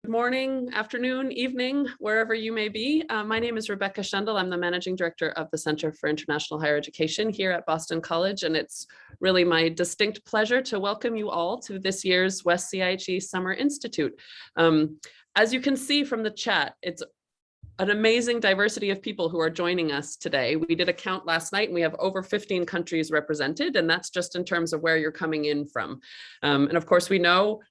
morning, afternoon, evening, wherever you may be. My name is Rebecca Schendel. I'm the Managing Director of the Center for International Higher Education here at Boston College, and it's really my distinct pleasure to welcome you all to this year's WES-CIHE Summer Institute. As you can see from the chat, it's an amazing diversity of people who are joining us today. We did a count last night and we have over 15 countries represented, and that's just in terms of where you're coming in from. And of course, we know,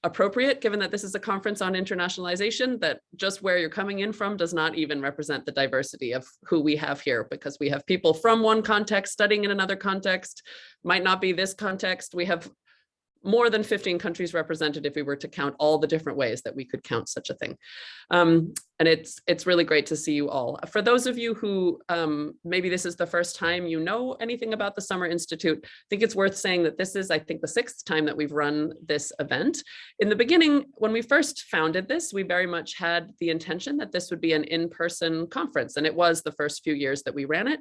appropriate, given that this is a conference on internationalization, that just where you're coming in from does not even represent the diversity of who we have here, because we have people from one context studying in another context, might not be this context. We have more than 15 countries represented if we were to count all the different ways that we could count such a thing. And it's really great to see you all. For those of you who maybe this is the first time you know anything about the Summer Institute, I think it's worth saying that this is, I think, the 6th time that we've run this event. In the beginning, when we first founded this, we very much had the intention that this would be an in-person conference, and it was the first few years that we ran it.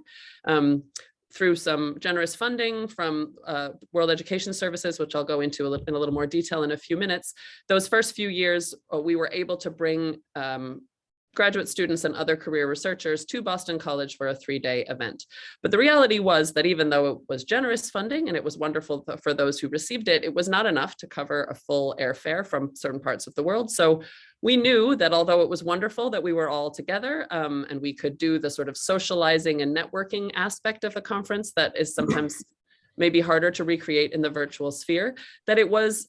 Through some generous funding from World Education Services, which I'll go into in a little more detail in a few minutes. Those first few years, we were able to bring graduate students and other career researchers to Boston College for a 3-day event. But the reality was that even though it was generous funding and it was wonderful for those who received it, it was not enough to cover a full airfare from certain parts of the world. So we knew that although it was wonderful that we were all together and we could do the sort of socializing and networking aspect of a conference that is sometimes maybe harder to recreate in the virtual sphere, that it was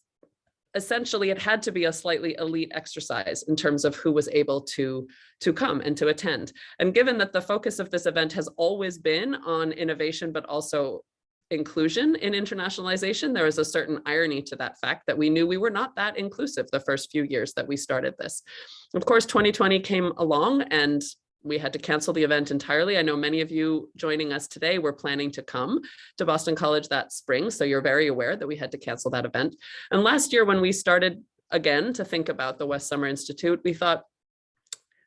essentially, it had to be a slightly elite exercise in terms of who was able to come and to attend. And given that the focus of this event has always been on innovation, but also inclusion in internationalization, there is a certain irony to that fact that we knew we were not that inclusive the first few years that we started this. Of course, 2020 came along and we had to cancel the event entirely. I know many of you joining us today were planning to come to Boston College that spring, so you're very aware that we had to cancel that event. And last year, when we started again to think about the WES Summer Institute, we thought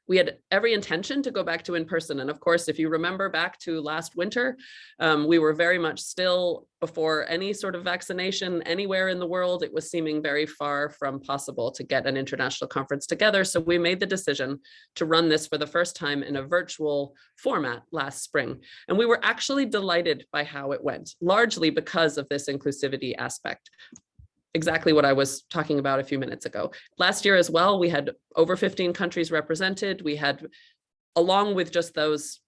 we had every intention to go back to in-person. And of course, if you remember back to last winter, we were very much still before any sort of vaccination anywhere in the world. It was seeming very far from possible to get an international conference together. So we made the decision to run this for the first time in a virtual format last spring. And we were actually delighted by how it went, largely because of this inclusivity aspect. Exactly what I was talking about a few minutes ago. Last year as well, we had over 15 countries represented. We had, along with just those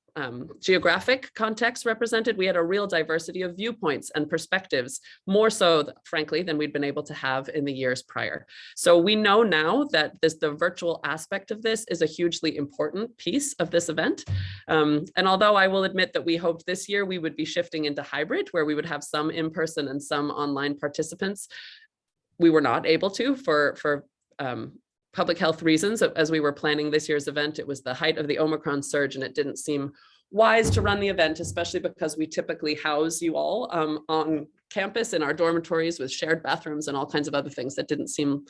geographic contexts represented, we had a real diversity of viewpoints and perspectives, more so, frankly, than we'd been able to have in the years prior. So we know now that the virtual aspect of this is a hugely important piece of this event. And although I will admit that we hoped this year we would be shifting into hybrid, where we would have some in-person and some online participants, we were not able to for public health reasons. As we were planning this year's event, it was the height of the Omicron surge, and it didn't seem wise to run the event, especially because we typically house you all on campus in our dormitories with shared bathrooms and all kinds of other things that didn't seem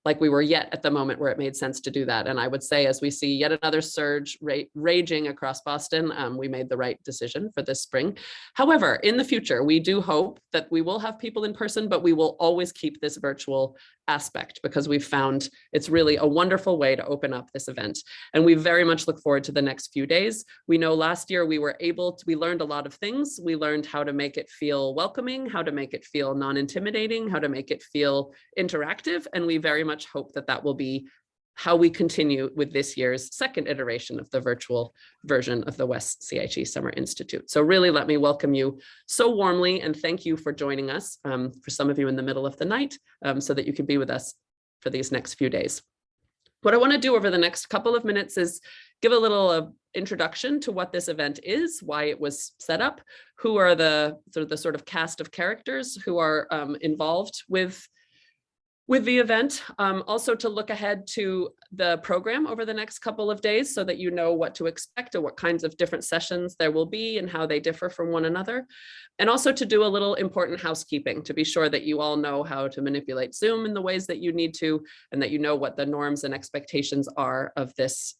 like we were yet at the moment where it made sense to do that. And I would say, as we see yet another surge raging across Boston, we made the right decision for this spring. However, in the future, we do hope that we will have people in person, but we will always keep this virtual aspect because we've found it's really a wonderful way to open up this event. And we very much look forward to the next few days. We know last year we learned a lot of things. We learned how to make it feel welcoming, how to make it feel non-intimidating, how to make it feel interactive. And we very much hope that that will be how we continue with this year's second iteration of the virtual version of the WES-CIHE Summer Institute. So really let me welcome you so warmly and thank you for joining us, for some of you in the middle of the night, so that you can be with us for these next few days. What I want to do over the next couple of minutes is give a little introduction to what this event is, why it was set up, who are the sort of cast of characters who are involved with the event, also to look ahead to the program over the next couple of days so that you know what to expect or what kinds of different sessions there will be and how they differ from one another. And also to do a little important housekeeping to be sure that you all know how to manipulate Zoom in the ways that you need to, and that you know what the norms and expectations are of this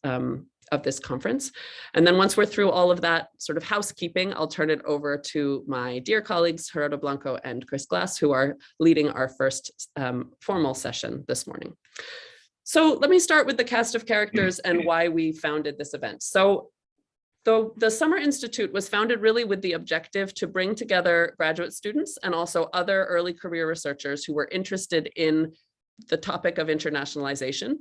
conference. And then once we're through all of that sort of housekeeping, I'll turn it over to my dear colleagues, Gerardo, Blanco, and Chris Glass, who are leading our first formal session this morning. So let me start with the cast of characters and why we founded this event. So the Summer Institute was founded really with the objective to bring together graduate students and also other early career researchers who were interested in the topic of internationalization,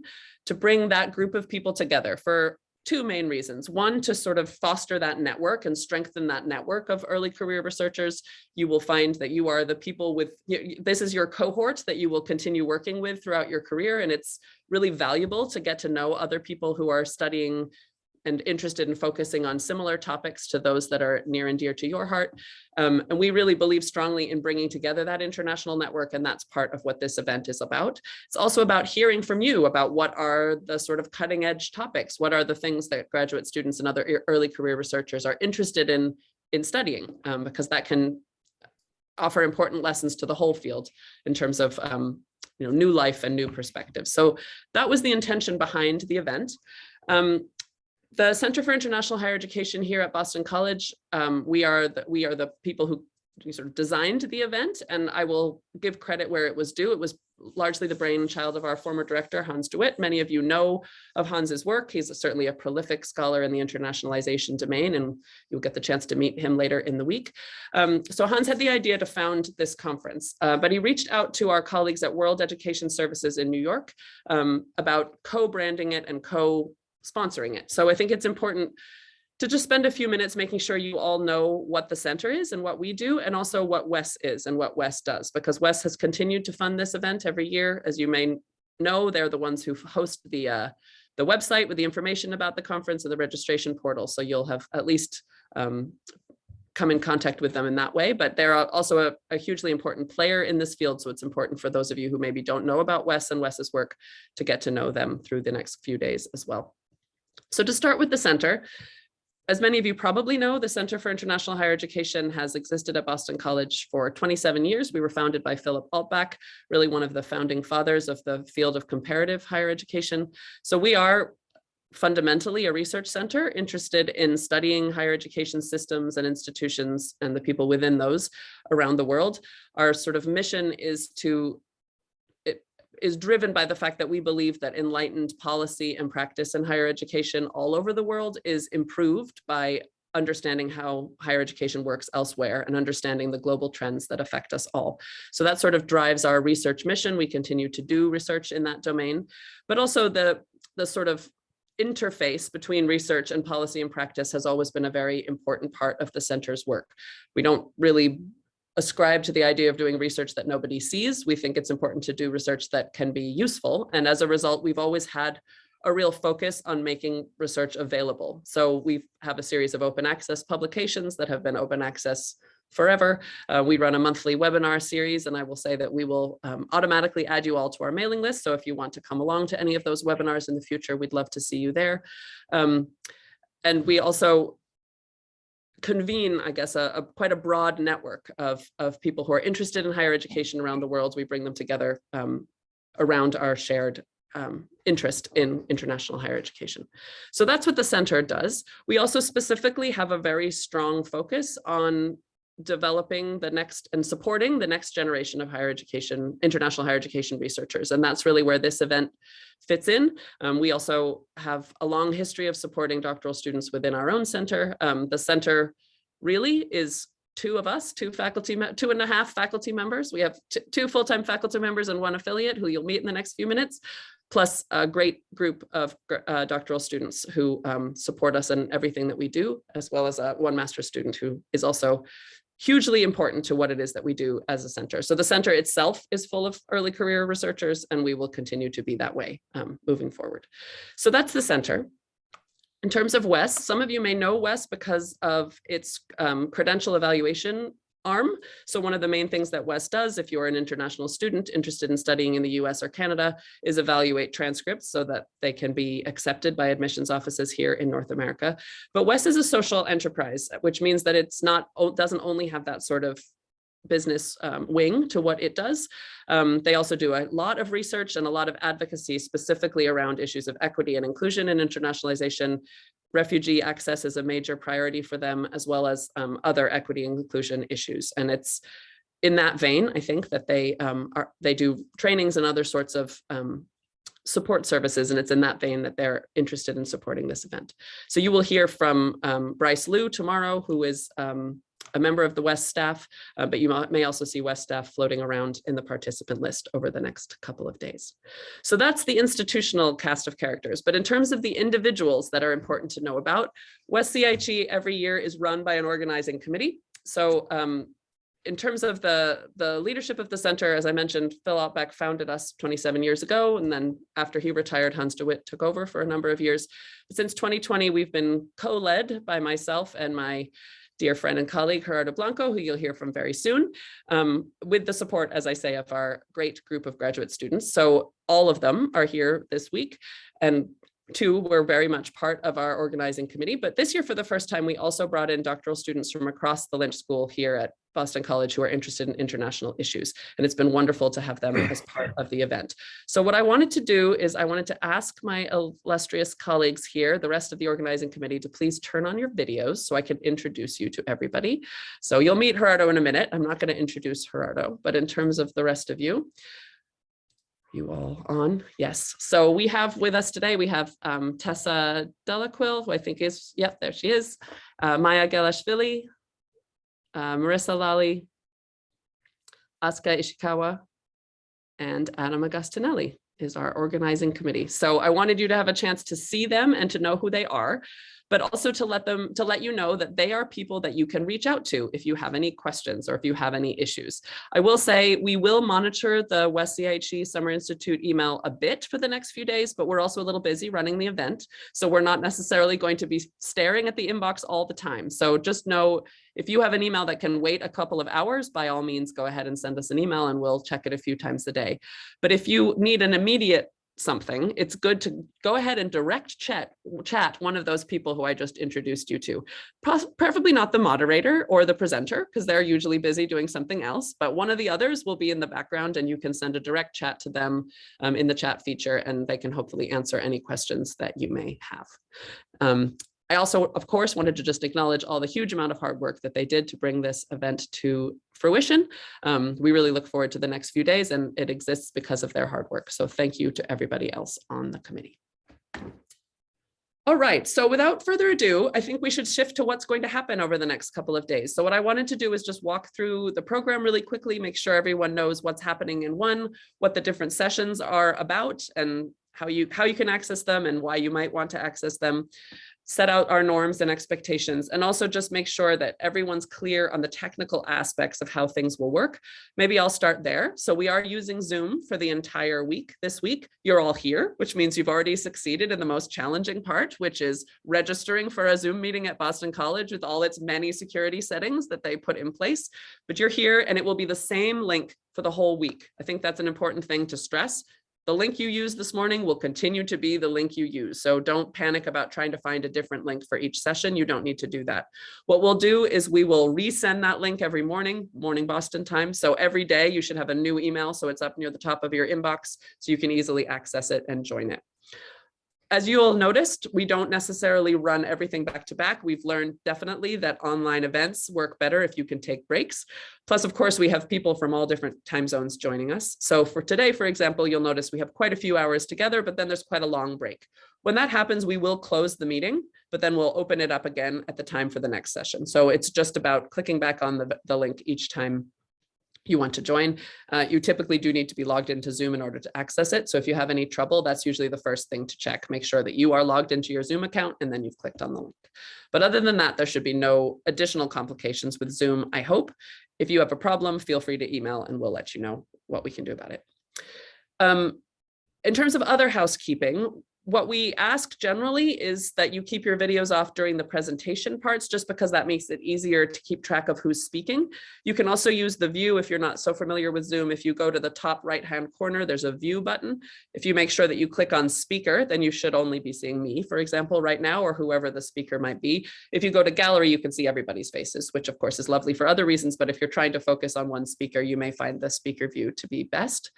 to bring that group of people together for two main reasons. One, to sort of foster that network and strengthen that network of early career researchers. You will find that you are the people with, this is your cohort that you will continue working with throughout your career. And it's really valuable to get to know other people who are studying and interested in focusing on similar topics to those that are near and dear to your heart. And we really believe strongly in bringing together that international network, and that's part of what this event is about. It's also about hearing from you about what are the sort of cutting edge topics, what are the things that graduate students and other early career researchers are interested in studying, because that can offer important lessons to the whole field in terms of new life and new perspectives. So that was the intention behind the event. The Center for International Higher Education here at Boston College, we are the people who sort of designed the event, and I will give credit where it was due. It was largely the brainchild of our former director, Hans de Witt. Many of you know of Hans's work. He's certainly a prolific scholar in the internationalization domain, and you'll get the chance to meet him later in the week. So Hans had the idea to found this conference, but he reached out to our colleagues at World Education Services in New York about co-branding it and co-sponsoring it. So I think it's important to just spend a few minutes making sure you all know what the center is and what we do, and also what WES is and what WES does, because WES has continued to fund this event every year. As you may know, they're the ones who host the website with the information about the conference and the registration portal. So you'll have at least come in contact with them in that way, but they're also a hugely important player in this field. So it's important for those of you who maybe don't know about WES and WES's work to get to know them through the next few days as well. So to start with the center, as many of you probably know, the Center for International Higher Education has existed at Boston College for 27 years. We were founded by Philip Altbach, really one of the founding fathers of the field of comparative higher education. So we are fundamentally a research center interested in studying higher education systems and institutions and the people within those around the world. Our sort of mission is driven by the fact that we believe that enlightened policy and practice in higher education all over the world is improved by understanding how higher education works elsewhere and understanding the global trends that affect us all. So that sort of drives our research mission. We continue to do research in that domain, but also the sort of interface between research and policy and practice has always been a very important part of the center's work. We don't really ascribe to the idea of doing research that nobody sees. We think it's important to do research that can be useful. And as a result, we've always had a real focus on making research available. So we have a series of open access publications that have been open access forever. We run a monthly webinar series, and I will say that we will automatically add you all to our mailing list. So if you want to come along to any of those webinars in the future, we'd love to see you there. And we also convene, I guess, quite a broad network of people who are interested in higher education around the world. We bring them together around our shared interest in international higher education. So that's what the center does. We also specifically have a very strong focus on developing the next and supporting the next generation of higher education, international higher education researchers. And that's really where this event fits in. We also have a long history of supporting doctoral students within our own center. The center really is two of us, two and a half faculty members. We have two full-time faculty members and one affiliate who you'll meet in the next few minutes, plus a great group of doctoral students who support us in everything that we do, as well as one master's student who is also hugely important to what it is that we do as a center. So the center itself is full of early career researchers, and we will continue to be that way moving forward. So that's the center. In terms of WES, some of you may know WES because of its credential evaluation arm. So one of the main things that WES does, if you're an international student interested in studying in the US or Canada, is evaluate transcripts so that they can be accepted by admissions offices here in North America. But WES is a social enterprise, which means that doesn't only have that sort of business wing to what it does. They also do a lot of research and a lot of advocacy specifically around issues of equity and inclusion and internationalization. Refugee access is a major priority for them, as well as other equity and inclusion issues. And it's in that vein, I think, that they do trainings and other sorts of support services, and it's in that vein that they're interested in supporting this event. So you will hear from Bryce Liu tomorrow, who is a member of the WES staff, but you may also see WES staff floating around in the participant list over the next couple of days. So that's the institutional cast of characters. But in terms of the individuals that are important to know about, WES-CIHE every year is run by an organizing committee. So in terms of the leadership of the center, as I mentioned, Phil Altbeck founded us 27 years ago, and then after he retired, Hans de Witt took over for a number of years. But since 2020, we've been co-led by myself and my dear friend and colleague, Gerardo Blanco, who you'll hear from very soon, with the support, as I say, of our great group of graduate students. So all of them are here this week, and two were very much part of our organizing committee. But this year, for the first time, we also brought in doctoral students from across the Lynch School here at Boston College who are interested in international issues. And it's been wonderful to have them as part of the event. So what I wanted to do is I wanted to ask my illustrious colleagues here, the rest of the organizing committee, to please turn on your videos so I can introduce you to everybody. So you'll meet Gerardo in a minute. I'm not going to introduce Gerardo, but in terms of the rest of you, you all on? Yes. So we have with us today, we have Tessa Delaquil, who I think is, yep, there she is, Maya Gelashvili, Marissa Lally, Asuka Ishikawa, and Adam Agustinelli is our organizing committee. So I wanted you to have a chance to see them and to know who they are, but also to let you know that they are people that you can reach out to if you have any questions or if you have any issues. I will say we will monitor the WES-CIHE Summer Institute email a bit for the next few days, but we're also a little busy running the event. So we're not necessarily going to be staring at the inbox all the time. So just know if you have an email that can wait a couple of hours, by all means, go ahead and send us an email and we'll check it a few times a day. But if you need an immediate something, it's good to go ahead and direct chat one of those people who I just introduced you to. Preferably not the moderator or the presenter, because they're usually busy doing something else, but one of the others will be in the background and you can send a direct chat to them in the chat feature, and they can hopefully answer any questions that you may have. I also, of course, wanted to just acknowledge all the huge amount of hard work that they did to bring this event to fruition. We really look forward to the next few days, and it exists because of their hard work. So thank you to everybody else on the committee. All right, so without further ado, I think we should shift to what's going to happen over the next couple of days. So what I wanted to do is just walk through the program really quickly, make sure everyone knows what's happening in one, what the different sessions are about, and how you can access them and why you might want to access them. Set out our norms and expectations, and also just make sure that everyone's clear on the technical aspects of how things will work. Maybe I'll start there. So we are using Zoom for the entire week this week. You're all here, which means you've already succeeded in the most challenging part, which is registering for a Zoom meeting at Boston College with all its many security settings that they put in place. But you're here, and it will be the same link for the whole week. I think that's an important thing to stress. The link you used this morning will continue to be the link you use. So don't panic about trying to find a different link for each session. You don't need to do that. What we'll do is we will resend that link every morning Boston time. So every day you should have a new email. So it's up near the top of your inbox so you can easily access it and join it. As you all noticed, we don't necessarily run everything back to back. We've learned definitely that online events work better if you can take breaks. Plus, of course, we have people from all different time zones joining us. So for today, for example, you'll notice we have quite a few hours together, but then there's quite a long break. When that happens, we will close the meeting, but then we'll open it up again at the time for the next session. So it's just about clicking back on the link each time you want to join. You typically do need to be logged into Zoom in order to access it. So if you have any trouble, that's usually the first thing to check. Make sure that you are logged into your Zoom account and then you've clicked on the link. But other than that, there should be no additional complications with Zoom, I hope. If you have a problem, feel free to email and we'll let you know what we can do about it. In terms of other housekeeping, what we ask generally is that you keep your videos off during the presentation parts, just because that makes it easier to keep track of who's speaking. You can also use the view if you're not so familiar with Zoom. If you go to the top right-hand corner, there's a view button. If you make sure that you click on speaker, then you should only be seeing me, for example, right now, or whoever the speaker might be. If you go to gallery, you can see everybody's faces, which of course is lovely for other reasons, but if you're trying to focus on one speaker, you may find the speaker view to be best.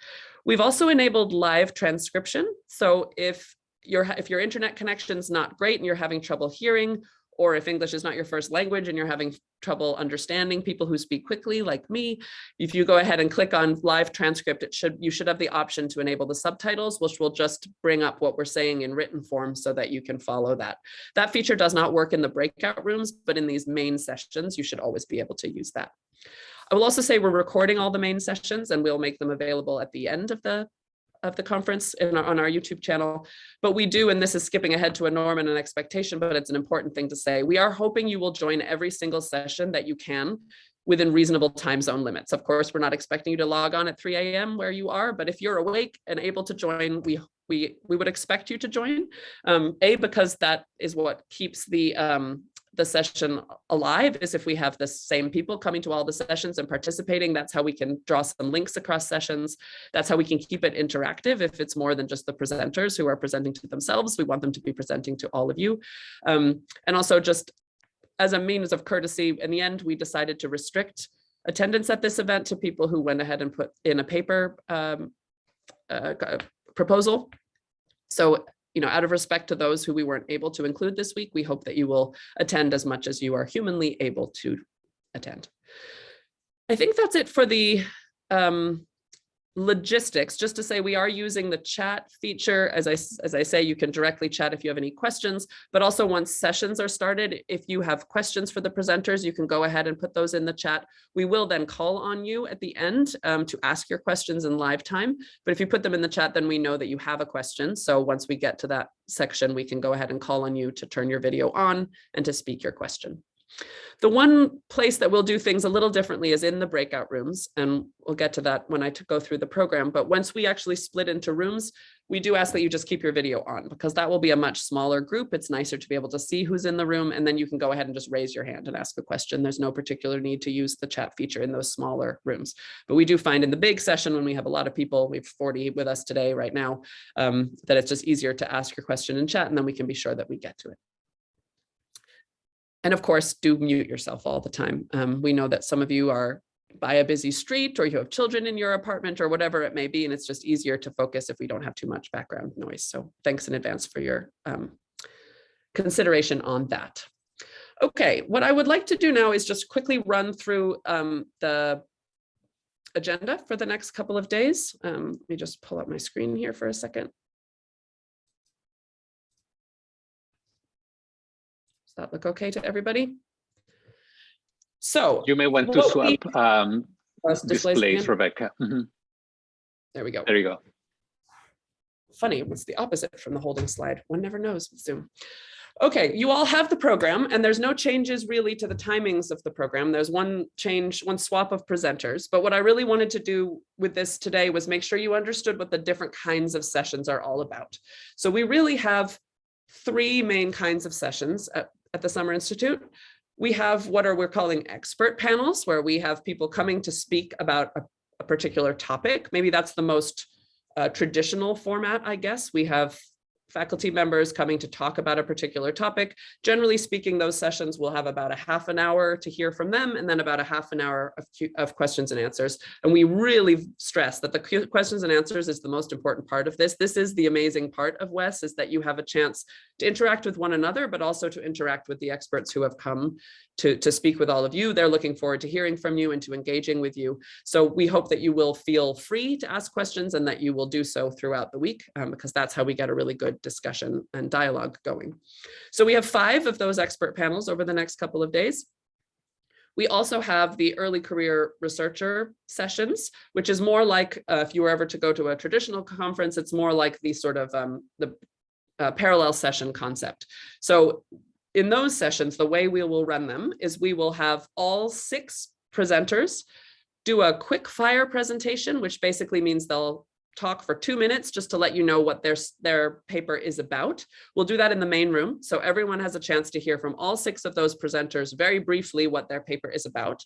We've also enabled live transcription. So if your internet connection's not great and you're having trouble hearing, or if English is not your first language and you're having trouble understanding people who speak quickly like me, if you go ahead and click on live transcript, you should have the option to enable the subtitles, which will just bring up what we're saying in written form so that you can follow that. That feature does not work in the breakout rooms, but in these main sessions, you should always be able to use that. I will also say we're recording all the main sessions and we'll make them available at the end of the conference on our YouTube channel. But we do, and this is skipping ahead to a norm and an expectation, but it's an important thing to say. We are hoping you will join every single session that you can within reasonable time zone limits. Of course, we're not expecting you to log on at 3 a.m. where you are, but if you're awake and able to join, we would expect you to join. Because that is what keeps the session alive, is if we have the same people coming to all the sessions and participating. That's how we can draw some links across sessions. That's how we can keep it interactive. If it's more than just the presenters who are presenting to themselves, we want them to be presenting to all of you. And also, just as a means of courtesy, in the end, we decided to restrict attendance at this event to people who went ahead and put in a paper proposal. So, out of respect to those who we weren't able to include this week, we hope that you will attend as much as you are humanly able to attend. I think that's it for the logistics. Just to say, we are using the chat feature. As I say, you can directly chat if you have any questions, but also once sessions are started, if you have questions for the presenters, you can go ahead and put those in the chat. We will then call on you at the end to ask your questions in live time. But if you put them in the chat, then we know that you have a question. So once we get to that section, we can go ahead and call on you to turn your video on and to speak your question. The one place that we'll do things a little differently is in the breakout rooms, and we'll get to that when I go through the program. But once we actually split into rooms, we do ask that you just keep your video on, because that will be a much smaller group. It's nicer to be able to see who's in the room, and then you can go ahead and just raise your hand and ask a question. There's no particular need to use the chat feature in those smaller rooms. But we do find in the big session, when we have a lot of people, we have 40 with us today right now, that it's just easier to ask your question in chat, and then we can be sure that we get to it. And of course, do mute yourself all the time. We know that some of you are by a busy street, or you have children in your apartment, or whatever it may be, and it's just easier to focus if we don't have too much background noise. So thanks in advance for your consideration on that. Okay, what I would like to do now is just quickly run through the agenda for the next couple of days. Let me just pull up my screen here for a second. Does that look okay to everybody? So you may want to swap displays, Rebecca. Mm-hmm. There we go. There you go. Funny, it's the opposite from the holding slide. One never knows with Zoom. Okay, you all have the program, and there's no changes really to the timings of the program. There's one change, one swap of presenters. But what I really wanted to do with this today was make sure you understood what the different kinds of sessions are all about. So we really have three main kinds of sessions at the Summer Institute. We have what we're calling expert panels, where we have people coming to speak about a particular topic. Maybe that's the most traditional format, I guess. We have faculty members coming to talk about a particular topic. Generally speaking, those sessions will have about a half an hour to hear from them, and then about a half an hour of questions and answers. And we really stress that the questions and answers is the most important part of this. This is the amazing part of WES, is that you have a chance to interact with one another, but also to interact with the experts who have come to speak with all of you. They're looking forward to hearing from you and to engaging with you. So we hope that you will feel free to ask questions, and that you will do so throughout the week, because that's how we get a really good discussion and dialogue going. So we have 5 of those expert panels over the next couple of days. We also have the early career researcher sessions, which is more like, if you were ever to go to a traditional conference, it's more like the sort of parallel session concept. So in those sessions, the way we will run them is we will have all 6 presenters do a quick fire presentation, which basically means they'll talk for 2 minutes just to let you know what their paper is about. We'll do that in the main room, so everyone has a chance to hear from all 6 of those presenters very briefly what their paper is about.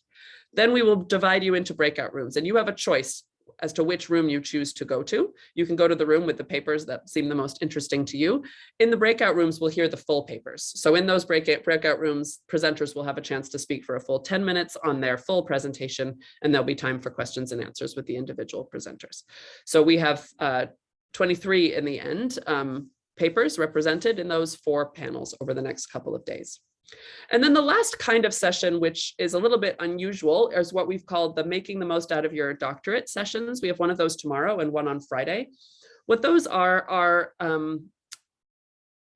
Then we will divide you into breakout rooms, and you have a choice as to which room you choose to go to. You can go to the room with the papers that seem the most interesting to you. In the breakout rooms, we'll hear the full papers. So in those breakout rooms, presenters will have a chance to speak for a full 10 minutes on their full presentation, and there'll be time for questions and answers with the individual presenters. So we have 23 in the end papers represented in those 4 panels over the next couple of days. And then the last kind of session, which is a little bit unusual, is what we've called the Making the Most Out of Your Doctorate sessions. We have one of those tomorrow and one on Friday. What those are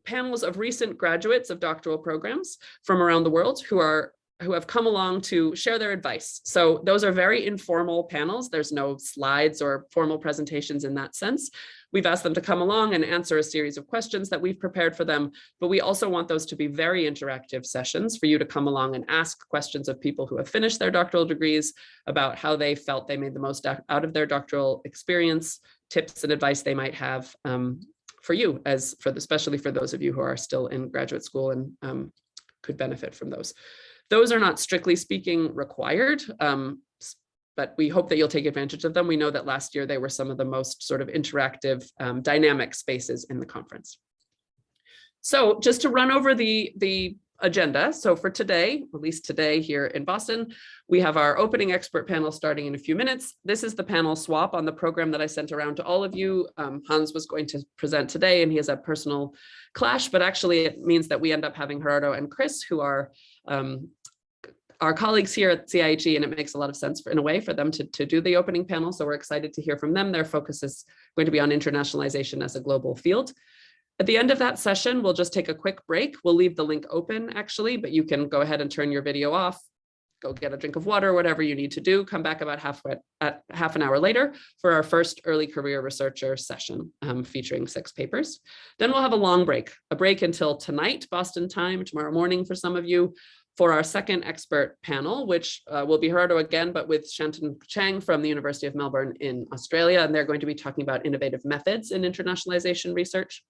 panels of recent graduates of doctoral programs from around the world who have come along to share their advice. So those are very informal panels. There's no slides or formal presentations in that sense. We've asked them to come along and answer a series of questions that we've prepared for them, but we also want those to be very interactive sessions for you to come along and ask questions of people who have finished their doctoral degrees about how they felt they made the most out of their doctoral experience, tips and advice they might have for you, especially for those of you who are still in graduate school and could benefit from those. Those are not strictly speaking required, but we hope that you'll take advantage of them. We know that last year they were some of the most sort of interactive, dynamic spaces in the conference. So just to run over the agenda. So for today, at least today here in Boston, we have our opening expert panel starting in a few minutes. This is the panel swap on the program that I sent around to all of you. Hans was going to present today and he has a personal clash, but actually it means that we end up having Gerardo and Chris, who are our colleagues here at CIHE, and it makes a lot of sense in a way for them to do the opening panel. So we're excited to hear from them. Their focus is going to be on internationalization as a global field. At the end of that session, we'll just take a quick break. We'll leave the link open actually, but you can go ahead and turn your video off, go get a drink of water, whatever you need to do, come back about half an hour later for our first early career researcher session featuring 6 papers. Then we'll have a long break, a break until tonight, Boston time, tomorrow morning for some of you, for our second expert panel, which will be Gerardo again, but with Shanton Chang from the University of Melbourne in Australia. And they're going to be talking about innovative methods in internationalization research.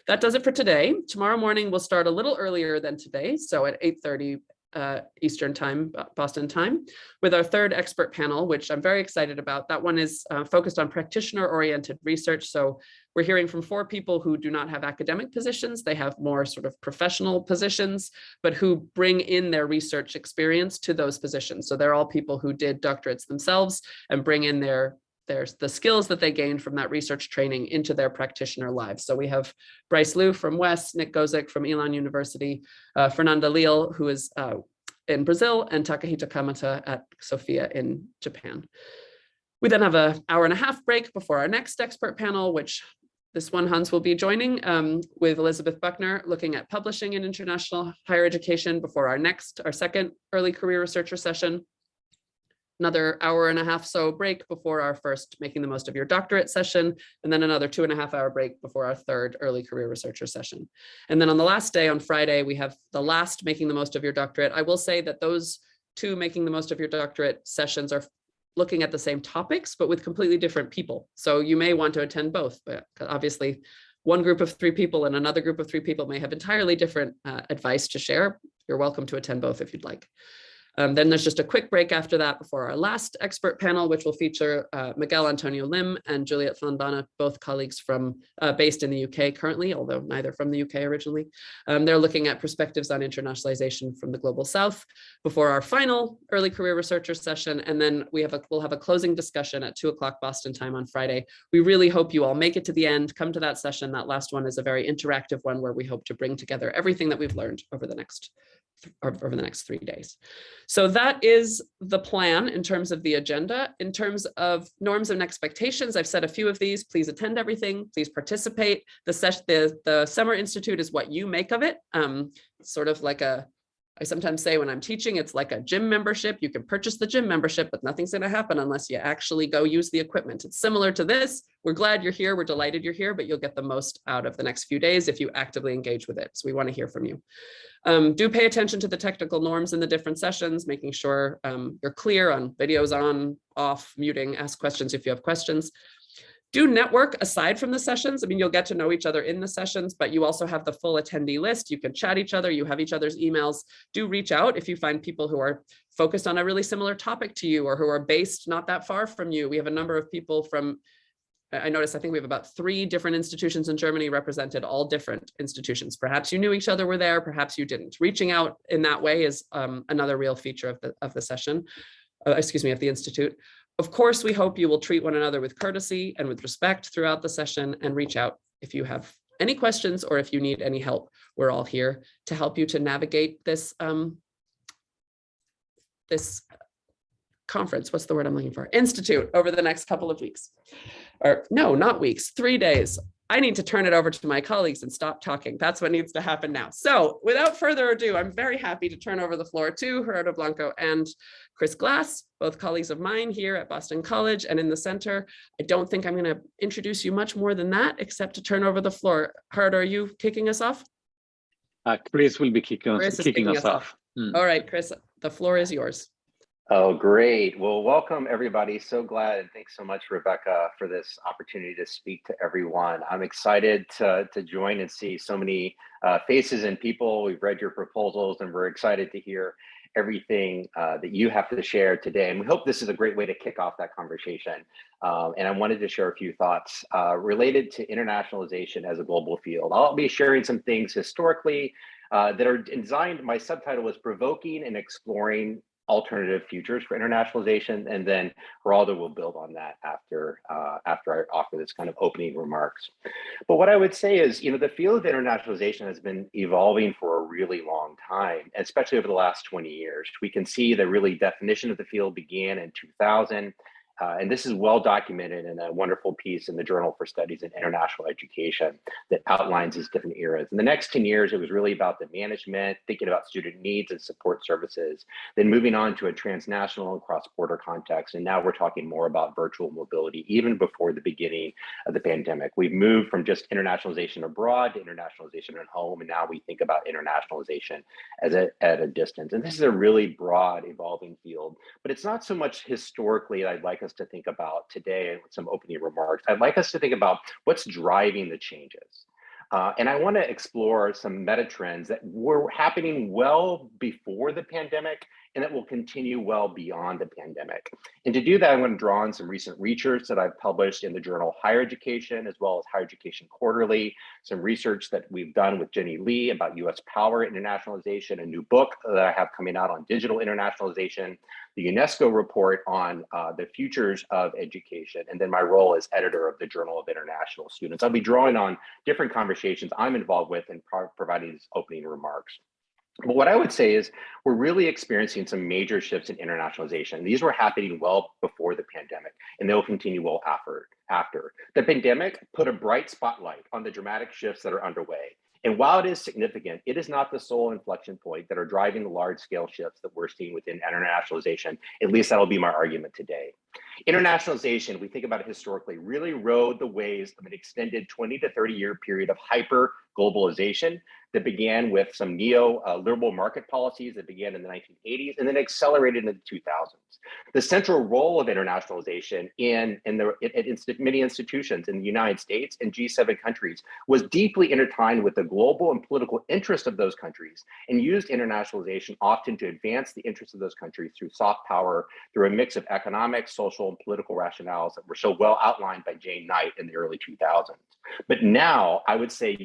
That does it for today. Tomorrow morning, we'll start a little earlier than today. So at 8:30 Eastern time, Boston time, with our third expert panel, which I'm very excited about. That one is focused on practitioner-oriented research. So we're hearing from 4 people who do not have academic positions. They have more sort of professional positions, but who bring in their research experience to those positions. So they're all people who did doctorates themselves and bring in the skills that they gained from that research training into their practitioner lives. So we have Bryce Liu from WES, Nick Gozik from Elon University, Fernanda Leal, who is in Brazil, and Takahito Kamata at Sophia in Japan. We then have an hour-and-a-half break before our next expert panel, which this one Hans will be joining with Elizabeth Buckner, looking at publishing in international higher education before our second early career researcher session. Another hour-and-a-half so break before our first Making the Most of Your Doctorate session, and then another 2.5-hour break before our third early career researcher session. And then on the last day, on Friday, we have the last Making the Most of Your Doctorate. I will say that those 2 Making the Most of Your Doctorate sessions are looking at the same topics, but with completely different people. So you may want to attend both, but obviously one group of 3 people and another group of 3 people may have entirely different advice to share. You're welcome to attend both if you'd like. Then there's just a quick break after that before our last expert panel, which will feature Miguel Antonio Lim and Juliet Flandana, both colleagues based in the UK currently, although neither from the UK originally. They're looking at perspectives on internationalization from the global south before our final early career researcher session. And then we'll have a closing discussion at 2 o'clock Boston time on Friday. We really hope you all make it to the end, come to that session. That last one is a very interactive one where we hope to bring together everything that we've learned over the next 3 days. So that is the plan in terms of the agenda. In terms of norms and expectations, I've said a few of these. Please attend everything. Please participate. The Summer Institute is what you make of it. Sort of like I sometimes say when I'm teaching, it's like a gym membership. You can purchase the gym membership, but nothing's going to happen unless you actually go use the equipment. It's similar to this. We're glad you're here. We're delighted you're here, but you'll get the most out of the next few days if you actively engage with it. So we want to hear from you. Do pay attention to the technical norms in the different sessions, making sure you're clear on videos on, off, muting, ask questions if you have questions. Do network aside from the sessions. I mean, you'll get to know each other in the sessions, but you also have the full attendee list. You can chat each other. You have each other's emails. Do reach out if you find people who are focused on a really similar topic to you or who are based not that far from you. We have a number of people from, I think we have about 3 different institutions in Germany represented, all different institutions. Perhaps you knew each other were there, perhaps you didn't. Reaching out in that way is another real feature of the session, of the Institute. Of course, we hope you will treat one another with courtesy and with respect throughout the session and reach out if you have any questions, or if you need any help, we're all here to help you to navigate this, this conference, what's the word I'm looking for? Institute over the next couple of weeks. Or no, not weeks, 3 days. I need to turn it over to my colleagues and stop talking. That's what needs to happen now. So without further ado, I'm very happy to turn over the floor to Gerardo Blanco and Chris Glass, both colleagues of mine here at Boston College and in the center. I don't think I'm going to introduce you much more than that, except to turn over the floor. Gerardo, are you kicking us off? Chris will be kicking us off. All right, Chris, the floor is yours. Oh, great. Well, welcome everybody. So glad, and thanks so much, Rebecca, for this opportunity to speak to everyone. I'm excited to join and see so many faces and people. We've read your proposals and we're excited to hear everything that you have to share today. And we hope this is a great way to kick off that conversation. And I wanted to share a few thoughts related to internationalization as a global field. I'll be sharing some things historically that are designed, my subtitle was Provoking and Exploring Alternative Futures for Internationalization, and then Gerardo will build on that after I offer this kind of opening remarks. But what I would say is, the field of internationalization has been evolving for a really long time, especially over the last 20 years. We can see the really definition of the field began in 2000. And this is well documented in a wonderful piece in the Journal for Studies in International Education that outlines these different eras. In the next 10 years, it was really about the management, thinking about student needs and support services, then moving on to a transnational and cross-border context. And now we're talking more about virtual mobility, even before the beginning of the pandemic. We've moved from just internationalization abroad to internationalization at home, and now we think about internationalization as at a distance. And this is a really broad, evolving field, but it's not so much historically I'd like us to think about today with some opening remarks. I'd like us to think about what's driving the changes. And I want to explore some meta trends that were happening well before the pandemic and that will continue well beyond the pandemic. And to do that, I'm going to draw on some recent research that I've published in the journal Higher Education, as well as Higher Education Quarterly, some research that we've done with Jenny Lee about US power internationalization, a new book that I have coming out on digital internationalization, the UNESCO report on the futures of education, and then my role as editor of the Journal of International Students. I'll be drawing on different conversations I'm involved with and providing these opening remarks. But what I would say is we're really experiencing some major shifts in internationalization. These were happening well before the pandemic, and they'll continue well after. The pandemic put a bright spotlight on the dramatic shifts that are underway. And while it is significant, it is not the sole inflection point that are driving the large-scale shifts that we're seeing within internationalization. At least that'll be my argument today. Internationalization, we think about it historically, really rode the waves of an extended 20 to 30-year period of hyper-globalization that began with some neo-liberal market policies that began in the 1980s and then accelerated in the 2000s. The central role of internationalization in many institutions in the United States and G7 countries was deeply intertwined with the global and political interest of those countries, and used internationalization often to advance the interests of those countries through soft power, through a mix of economic, social, and political rationales that were so well outlined by Jane Knight in the early 2000s. But now I would say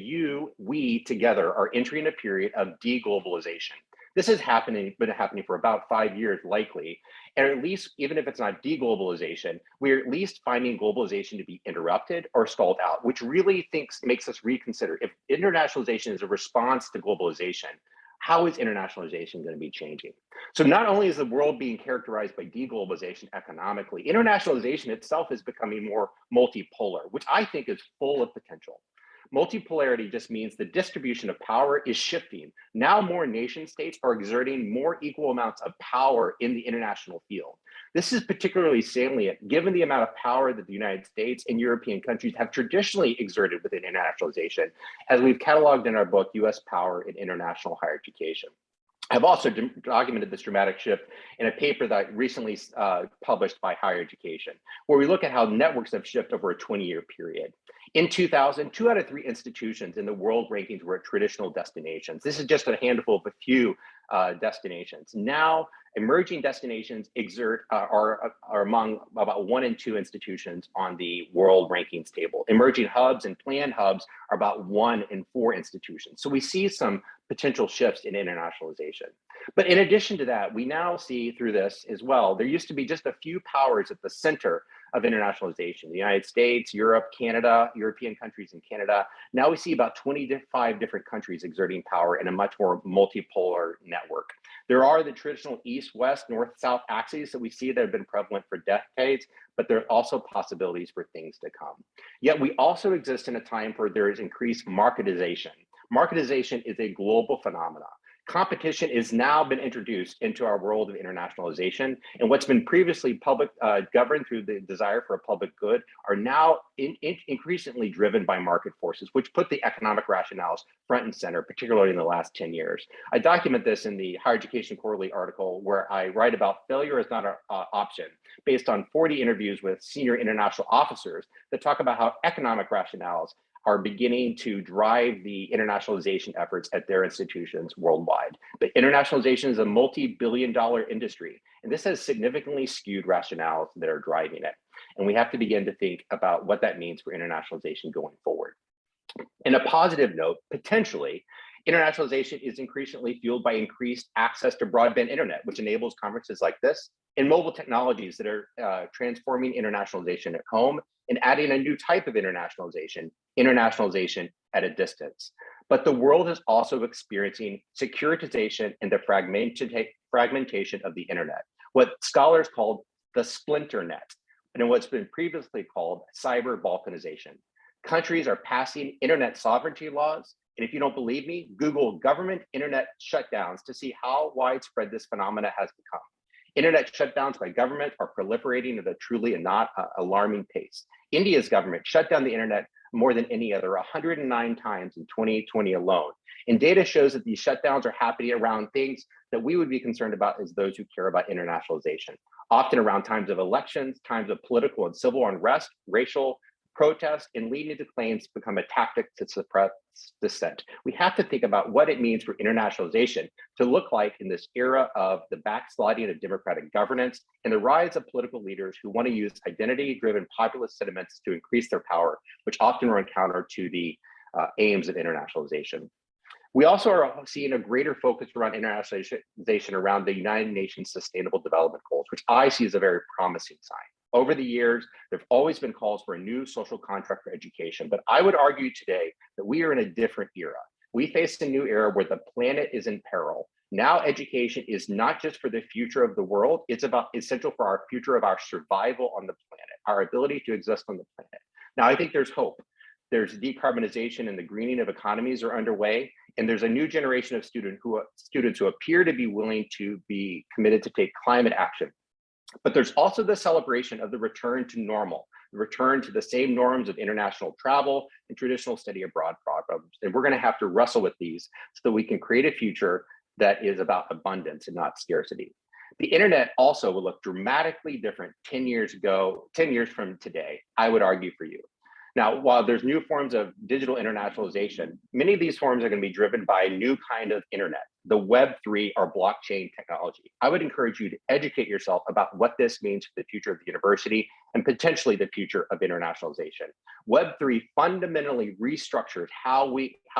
we together are entering a period of deglobalization. This has been happening for about 5 years likely, and at least even if it's not deglobalization, we're at least finding globalization to be interrupted or stalled out, which really makes us reconsider if internationalization is a response to globalization. How is internationalization going to be changing? So not only is the world being characterized by deglobalization economically, internationalization itself is becoming more multipolar, which I think is full of potential. Multipolarity just means the distribution of power is shifting. Now more nation states are exerting more equal amounts of power in the international field. This is particularly salient given the amount of power that the United States and European countries have traditionally exerted within internationalization, as we've cataloged in our book, US Power in International Higher Education. I've also documented this dramatic shift in a paper that I recently published by Higher Education, where we look at how networks have shifted over a 20-year period. In 2000, 2 out of 3 institutions in the world rankings were traditional destinations. This is just a handful of a few destinations. Now, emerging destinations are among about 1 in 2 institutions on the world rankings table. Emerging hubs and planned hubs are about 1 in 4 institutions. So we see some potential shifts in internationalization. But in addition to that, we now see through this as well, there used to be just a few powers at the center of internationalization: the United States, Europe, Canada, European countries and Canada. Now we see about 25 different countries exerting power in a much more multipolar network. There are the traditional east-west, north-south axes that we see that have been prevalent for decades, but there are also possibilities for things to come. Yet we also exist in a time where there is increased marketization. Marketization is a global phenomenon. Competition has now been introduced into our world of internationalization, and what's been previously public governed through the desire for a public good are now increasingly driven by market forces, which put the economic rationales front and center, particularly in the last 10 years. I document this in the Higher Education Quarterly article, where I write about failure is not an option, based on 40 interviews with senior international officers that talk about how economic rationales are beginning to drive the internationalization efforts at their institutions worldwide. But internationalization is a multi-billion-dollar industry, and this has significantly skewed rationales that are driving it. And we have to begin to think about what that means for internationalization going forward. In a positive note, potentially, internationalization is increasingly fueled by increased access to broadband internet, which enables conferences like this, and mobile technologies that are transforming internationalization at home and adding a new type of internationalization at a distance. But the world is also experiencing securitization and the fragmentation of the internet, what scholars call the splinter net, and what's been previously called cyber balkanization. Countries are passing internet sovereignty laws, and if you don't believe me, Google government internet shutdowns to see how widespread this phenomena has become. Internet shutdowns by government are proliferating at a truly not alarming pace. India's government shut down the internet more than any other, 109 times in 2020 alone. And data shows that these shutdowns are happening around things that we would be concerned about as those who care about internationalization, often around times of elections, times of political and civil unrest, racial protest, and leading to claims become a tactic to suppress dissent. We have to think about what it means for internationalization to look like in this era of the backsliding of democratic governance and the rise of political leaders who want to use identity-driven populist sentiments to increase their power, which often run counter to the aims of internationalization. We also are seeing a greater focus around internationalization around the United Nations Sustainable Development Goals, which I see as a very promising sign. Over the years, there have always been calls for a new social contract for education, but I would argue today that we are in a different era. We face a new era where the planet is in peril. Now education is not just for the future of the world, it's essential for our future of our survival on the planet, our ability to exist on the planet. Now, I think there's hope. There's decarbonization and the greening of economies are underway, and there's a new generation of students who appear to be willing to be committed to take climate action. But there's also the celebration of the return to normal, the return to the same norms of international travel and traditional study abroad programs. And we're going to have to wrestle with these so that we can create a future that is about abundance and not scarcity. The internet also will look dramatically different 10 years from today, I would argue for you. Now, while there's new forms of digital internationalization, many of these forms are going to be driven by a new kind of internet, the Web3 or blockchain technology. I would encourage you to educate yourself about what this means for the future of the university and potentially the future of internationalization. Web3 fundamentally restructures how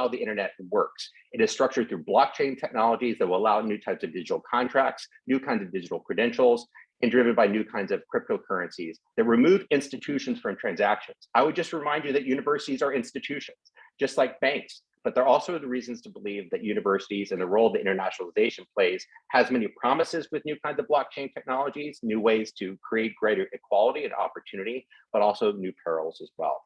the internet works. It is structured through blockchain technologies that will allow new types of digital contracts, new kinds of digital credentials, and driven by new kinds of cryptocurrencies that remove institutions from transactions. I would just remind you that universities are institutions, just like banks, but there are also the reasons to believe that universities and the role that internationalization plays has many promises with new kinds of blockchain technologies, new ways to create greater equality and opportunity, but also new perils as well.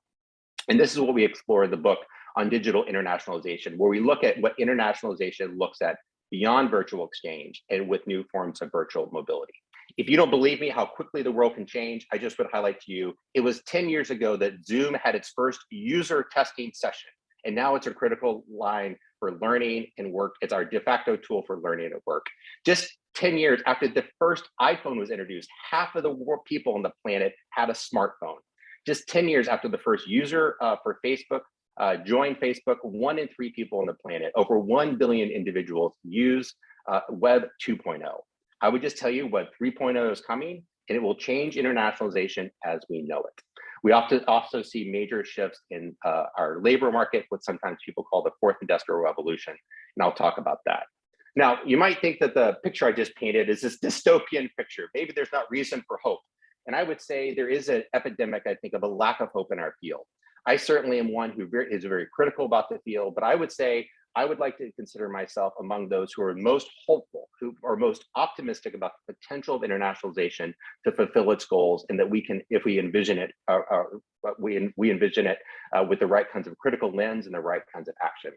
And this is what we explore in the book on digital internationalization, where we look at what internationalization looks at beyond virtual exchange and with new forms of virtual mobility. If you don't believe me how quickly the world can change, I just would highlight to you, it was 10 years ago that Zoom had its first user testing session. And now it's a critical line for learning and work. It's our de facto tool for learning and work. Just 10 years after the first iPhone was introduced, half of the people on the planet had a smartphone. Just 10 years after the first user for Facebook joined Facebook, 1 in 3 people on the planet, over 1 billion individuals use Web 2.0. I would just tell you Web 3.0 is coming, and it will change internationalization as we know it. We often also see major shifts in our labor market, what sometimes people call the 4th industrial revolution, and I'll talk about that. Now, you might think that the picture I just painted is this dystopian picture. Maybe there's not reason for hope. And I would say there is an epidemic, I think, of a lack of hope in our field. I certainly am one who is very critical about the field, but I would say I would like to consider myself among those who are most hopeful, who are most optimistic about the potential of internationalization to fulfill its goals, and that we can, if we envision it, we envision it with the right kinds of critical lens and the right kinds of action.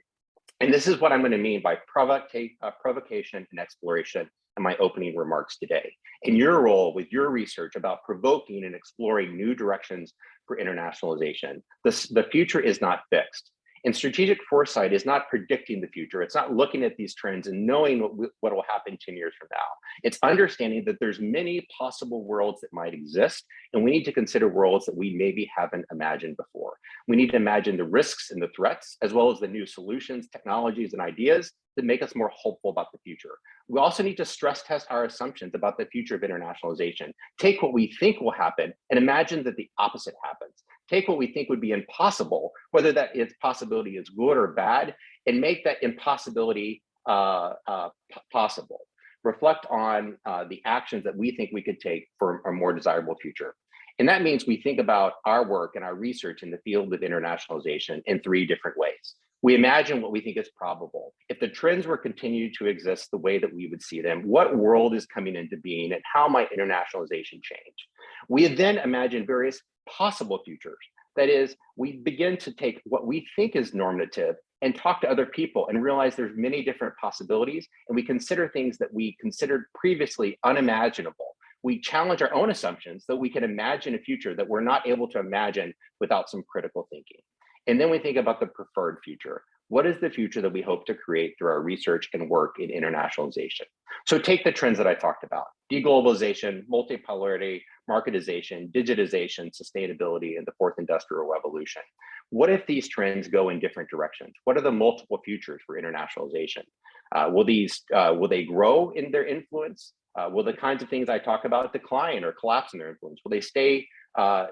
And this is what I'm going to mean by provocation and exploration in my opening remarks today. In your role with your research about provoking and exploring new directions for internationalization, the future is not fixed. And strategic foresight is not predicting the future. It's not looking at these trends and knowing what will happen 10 years from now. It's understanding that there's many possible worlds that might exist, and we need to consider worlds that we maybe haven't imagined before. We need to imagine the risks and the threats, as well as the new solutions, technologies, and ideas that make us more hopeful about the future. We also need to stress test our assumptions about the future of internationalization. Take what we think will happen and imagine that the opposite happens. Take what we think would be impossible, whether that its possibility is good or bad, and make that impossibility possible. Reflect on the actions that we think we could take for a more desirable future. And that means we think about our work and our research in the field of internationalization in 3 different ways. We imagine what we think is probable. If the trends were continued to exist the way that we would see them, what world is coming into being and how might internationalization change? We then imagine various possible futures. That is, we begin to take what we think is normative and talk to other people and realize there's many different possibilities, and we consider things that we considered previously unimaginable. We challenge our own assumptions so we can imagine a future that we're not able to imagine without some critical thinking. And then we think about the preferred future. What is the future that we hope to create through our research and work in internationalization? So take the trends that I talked about: deglobalization, multipolarity, marketization, digitization, sustainability, and the 4th industrial revolution. What if these trends go in different directions? What are the multiple futures for internationalization? Will they grow in their influence? Will the kinds of things I talk about decline or collapse in their influence? Will they stay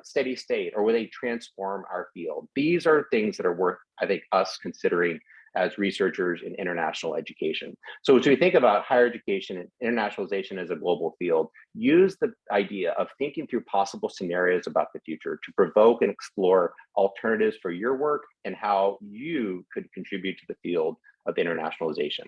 steady state, or will they transform our field? These are things that are worth, I think, us considering as researchers in international education. So as we think about higher education and internationalization as a global field, use the idea of thinking through possible scenarios about the future to provoke and explore alternatives for your work and how you could contribute to the field of internationalization.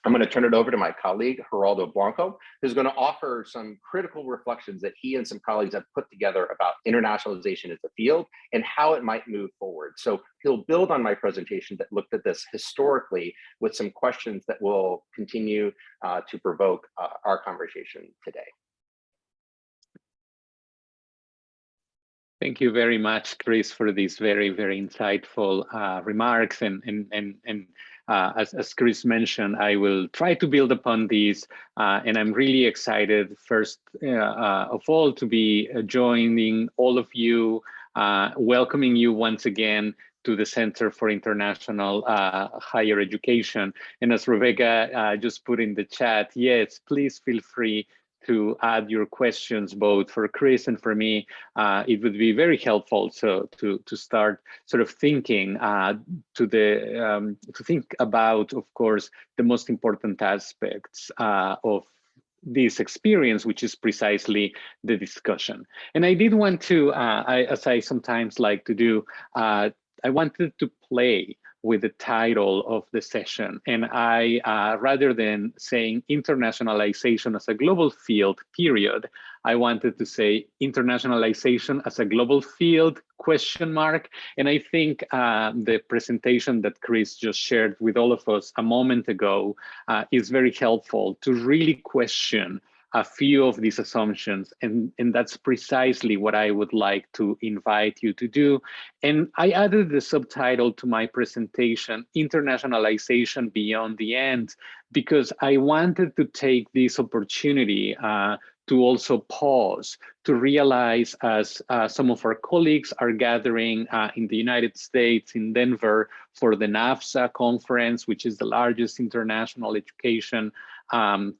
I'm going to turn it over to my colleague, Gerardo Blanco, who's going to offer some critical reflections that he and some colleagues have put together about internationalization as a field and how it might move forward. So he'll build on my presentation that looked at this historically with some questions that will continue to provoke our conversation today. Thank you very much, Chris, for these very, very insightful remarks. As Chris mentioned, I will try to build upon these, and I'm really excited, first of all, to be joining all of you, welcoming you once again to the Center for International Higher Education. And as Rebecca just put in the chat, yes, please feel free to add your questions, both for Chris and for me. It would be very helpful to start sort of thinking to think about, of course, the most important aspects of this experience, which is precisely the discussion. And I did want to, as I sometimes like to do, I wanted to play with the title of the session. And I, rather than saying internationalization as a global field, period, I wanted to say internationalization as a global field, question mark. And I think the presentation that Chris just shared with all of us a moment ago is very helpful to really question a few of these assumptions, and that's precisely what I would like to invite you to do. And I added the subtitle to my presentation, Internationalization Beyond the End, because I wanted to take this opportunity to also pause, to realize, as some of our colleagues are gathering in the United States, in Denver, for the NAFSA conference, which is the largest international education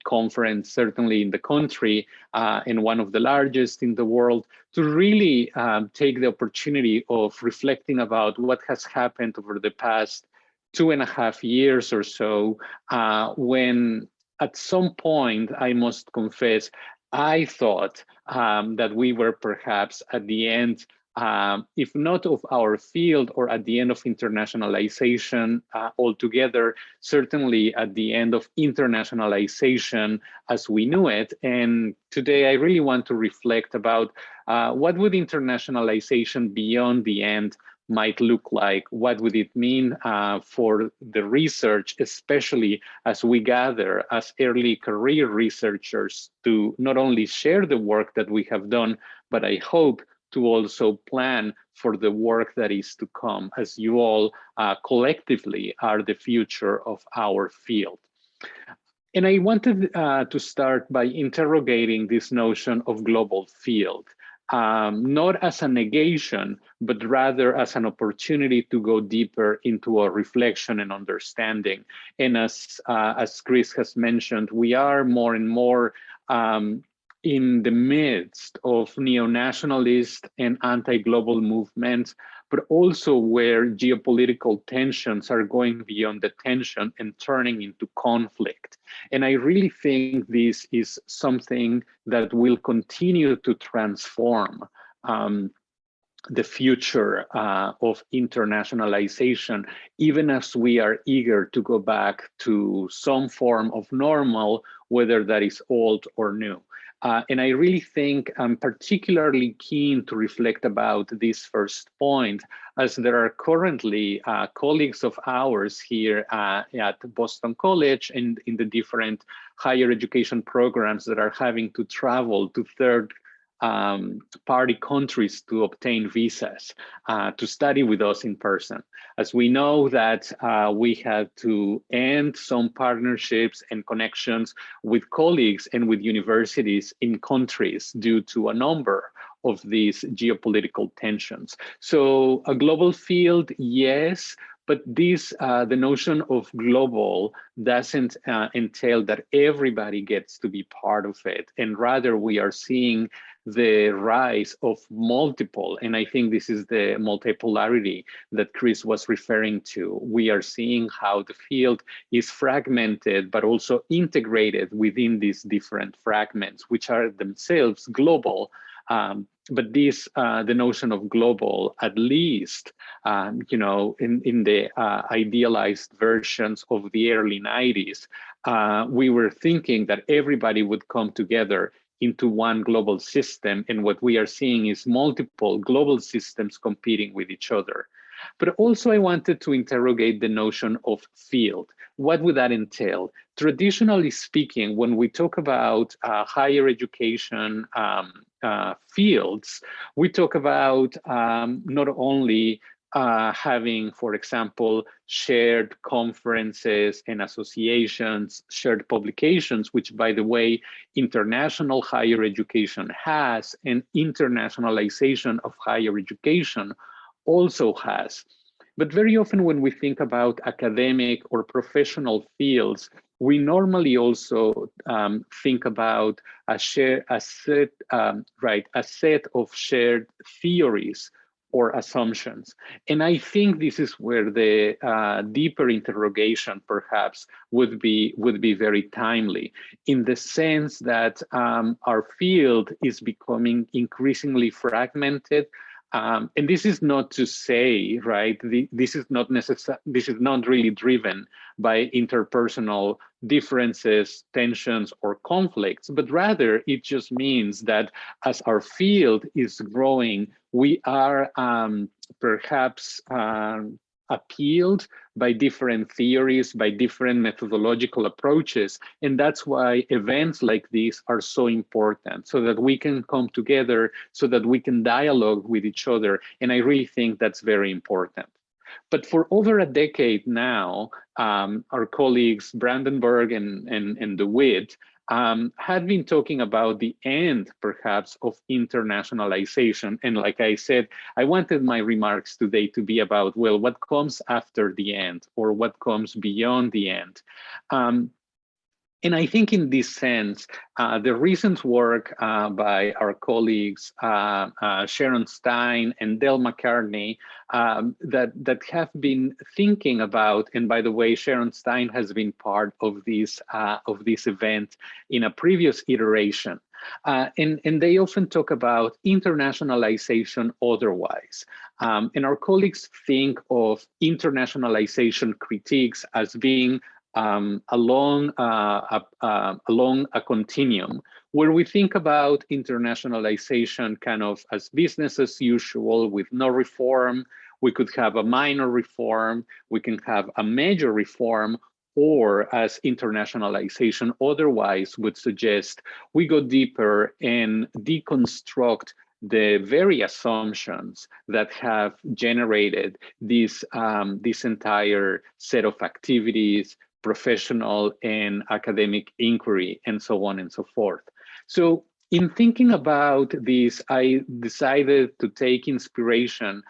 conference, certainly in the country, and one of the largest in the world, to really take the opportunity of reflecting about what has happened over the past 2.5 years or so, when at some point, I must confess, I thought that we were perhaps at the end, if not of our field or at the end of internationalization altogether, certainly at the end of internationalization as we knew it. And today I really want to reflect about what would internationalization beyond the end might look like, what would it mean for the research, especially as we gather as early career researchers to not only share the work that we have done, but I hope to also plan for the work that is to come, as you all collectively are the future of our field. And I wanted to start by interrogating this notion of global field. Not as a negation, but rather as an opportunity to go deeper into a reflection and understanding. And as Chris has mentioned, we are more and more in the midst of neo-nationalist and anti-global movements, but also where geopolitical tensions are going beyond the tension and turning into conflict. And I really think this is something that will continue to transform the future of internationalization, even as we are eager to go back to some form of normal, whether that is old or new. And I really think I'm particularly keen to reflect about this first point, as there are currently colleagues of ours here at Boston College and in the different higher education programs that are having to travel to third party countries to obtain visas to study with us in person. As we know that we had to end some partnerships and connections with colleagues and with universities in countries due to a number of these geopolitical tensions. So a global field, yes, but this, the notion of global doesn't entail that everybody gets to be part of it. And rather we are seeing the rise of multiple, and I think this is the multipolarity that Chris was referring to. We are seeing how the field is fragmented, but also integrated within these different fragments, which are themselves global. But this, the notion of global, at least, you know, in the idealized versions of the early 90s, we were thinking that everybody would come together into one global system. And what we are seeing is multiple global systems competing with each other. But also I wanted to interrogate the notion of field. What would that entail? Traditionally speaking, when we talk about higher education fields, we talk about not only having, for example, shared conferences and associations, shared publications, which, by the way, international higher education has, and internationalization of higher education also has. But very often when we think about academic or professional fields, we normally also think about a set of shared theories or assumptions. And I think this is where the deeper interrogation perhaps would be very timely, in the sense that our field is becoming increasingly fragmented. And this is not to say, right, this is not really driven by interpersonal differences, tensions, or conflicts, but rather it just means that as our field is growing, we are perhaps appealed by different theories, by different methodological approaches. And that's why events like these are so important, so that we can come together, so that we can dialogue with each other. And I really think that's very important. But for over a decade now, our colleagues Brandenburg and DeWitt had been talking about the end, perhaps, of internationalization. And like I said, I wanted my remarks today to be about, well, what comes after the end, or what comes beyond the end. And I think in this sense, the recent work by our colleagues, Sharon Stein and Del McCartney, that have been thinking about, and by the way, Sharon Stein has been part of this event in a previous iteration. And they often talk about internationalization otherwise. And our colleagues think of internationalization critiques as being along a continuum, where we think about internationalization kind of as business as usual with no reform. We could have a minor reform, we can have a major reform, or as internationalization otherwise would suggest, we go deeper and deconstruct the very assumptions that have generated this entire set of activities, professional and academic inquiry, and so on and so forth. So in thinking about this, I decided to take inspiration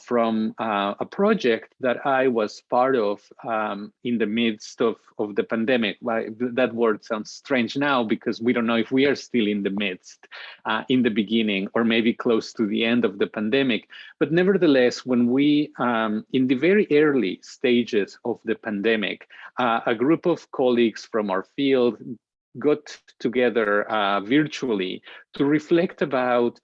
from a project that I was part of in the midst of the pandemic. That word sounds strange now because we don't know if we are still in the midst, in the beginning, or maybe close to the end of the pandemic. But nevertheless, when we, in the very early stages of the pandemic, a group of colleagues from our field got together virtually to reflect about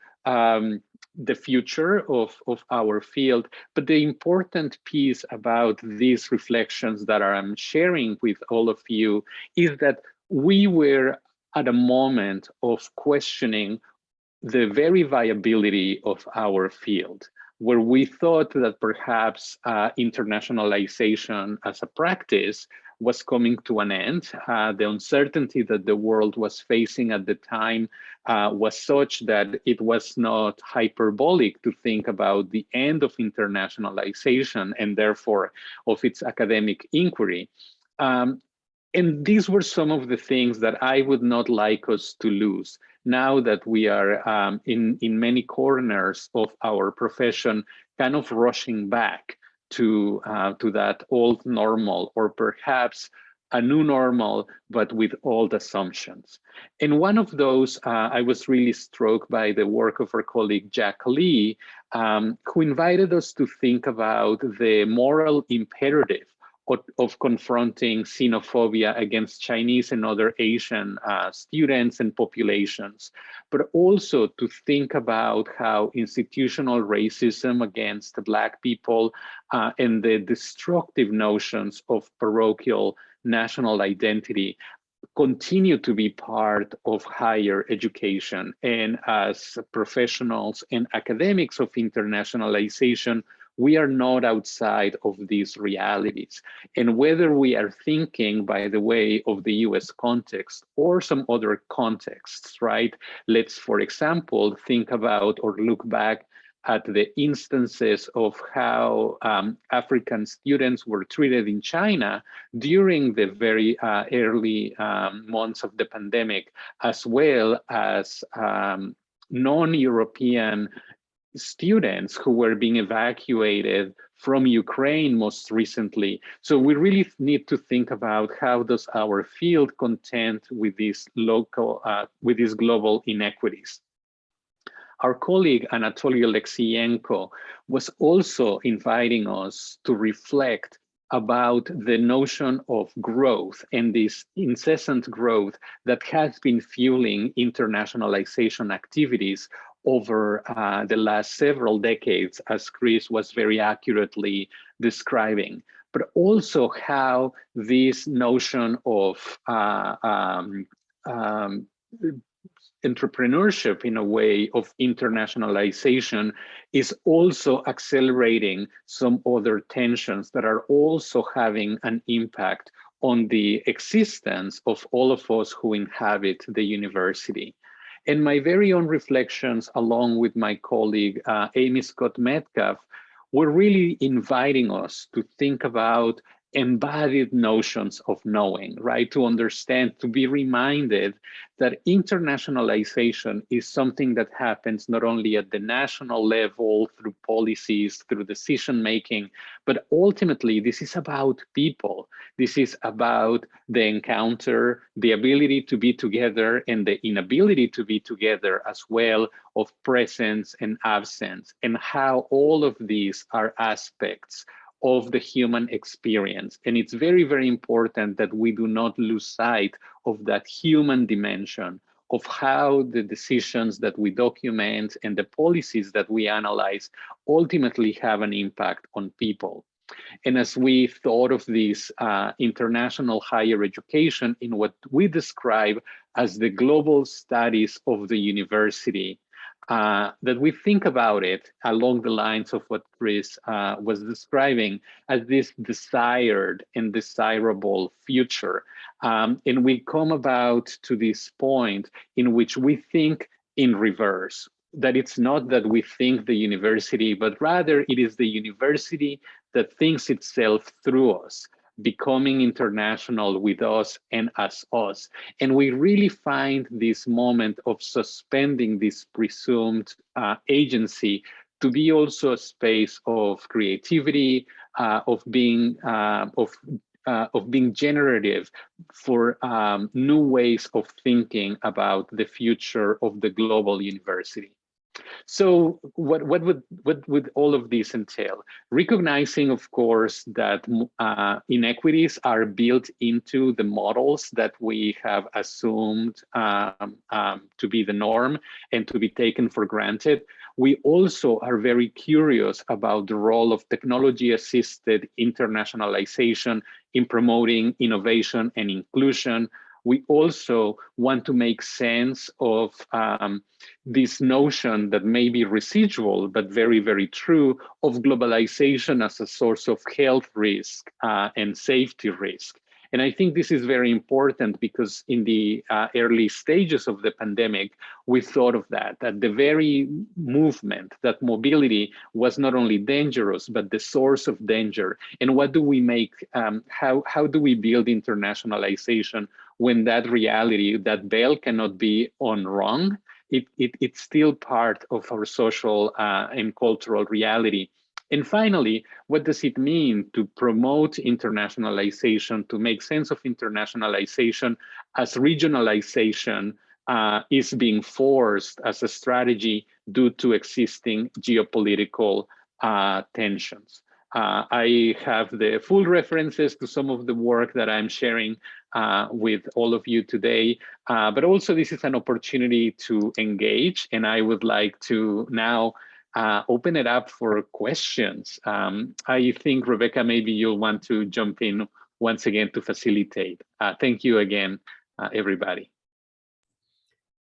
the future of our field. But the important piece about these reflections that I'm sharing with all of you is that we were at a moment of questioning the very viability of our field, where we thought that perhaps internationalization as a practice was coming to an end. The uncertainty that the world was facing at the time was such that it was not hyperbolic to think about the end of internationalization and therefore of its academic inquiry. And these were some of the things that I would not like us to lose. Now that we are in many corners of our profession, kind of rushing back to that old normal, or perhaps a new normal, but with old assumptions. And one of those, I was really struck by the work of our colleague Jack Lee, who invited us to think about the moral imperative of confronting xenophobia against Chinese and other Asian students and populations, but also to think about how institutional racism against Black people and the destructive notions of parochial national identity continue to be part of higher education. And as professionals and academics of internationalization, we are not outside of these realities. And whether we are thinking, by the way, of the US context or some other contexts, right? Let's, for example, think about or look back at the instances of how African students were treated in China during the very early months of the pandemic, as well as non-European students who were being evacuated from Ukraine most recently. So we really need to think about how does our field contend with these global inequities. Our colleague Anatoly Oleksienko was also inviting us to reflect about the notion of growth and this incessant growth that has been fueling internationalization activities over the last several decades, as Chris was very accurately describing, but also how this notion of entrepreneurship, in a way, of internationalization is also accelerating some other tensions that are also having an impact on the existence of all of us who inhabit the university. And my very own reflections, along with my colleague, Amy Scott Metcalf, were really inviting us to think about embodied notions of knowing, right? To understand, to be reminded that internationalization is something that happens not only at the national level through policies, through decision making, but ultimately this is about people. This is about the encounter, the ability to be together, and the inability to be together as well, of presence and absence, and how all of these are aspects of the human experience. And it's very, very important that we do not lose sight of that human dimension, of how the decisions that we document and the policies that we analyze ultimately have an impact on people. And as we thought of this international higher education in what we describe as the global studies of the university, that we think about it along the lines of what Chris was describing as this desired and desirable future. And we come about to this point in which we think in reverse, that it's not that we think the university, but rather it is the university that thinks itself through us, becoming international with us and as us. And we really find this moment of suspending this presumed agency to be also a space of creativity, of being generative for new ways of thinking about the future of the global university. So what would all of this entail? Recognizing, of course, that inequities are built into the models that we have assumed to be the norm and to be taken for granted. We also are very curious about the role of technology-assisted internationalization in promoting innovation and inclusion. We also want to make sense of this notion that may be residual, but very, very true, of globalization as a source of health risk and safety risk. And I think this is very important because in the early stages of the pandemic, we thought of that the very movement, that mobility was not only dangerous, but the source of danger. And what do we make, how do we build internationalization when that reality, that bell cannot be unrung? It's still part of our social and cultural reality. And finally, what does it mean to promote internationalization, to make sense of internationalization as regionalization is being forced as a strategy due to existing geopolitical tensions? I have the full references to some of the work that I'm sharing with all of you today, but also this is an opportunity to engage, and I would like to now open it up for questions. I think, Rebecca, maybe you'll want to jump in once again to facilitate. Thank you again, everybody.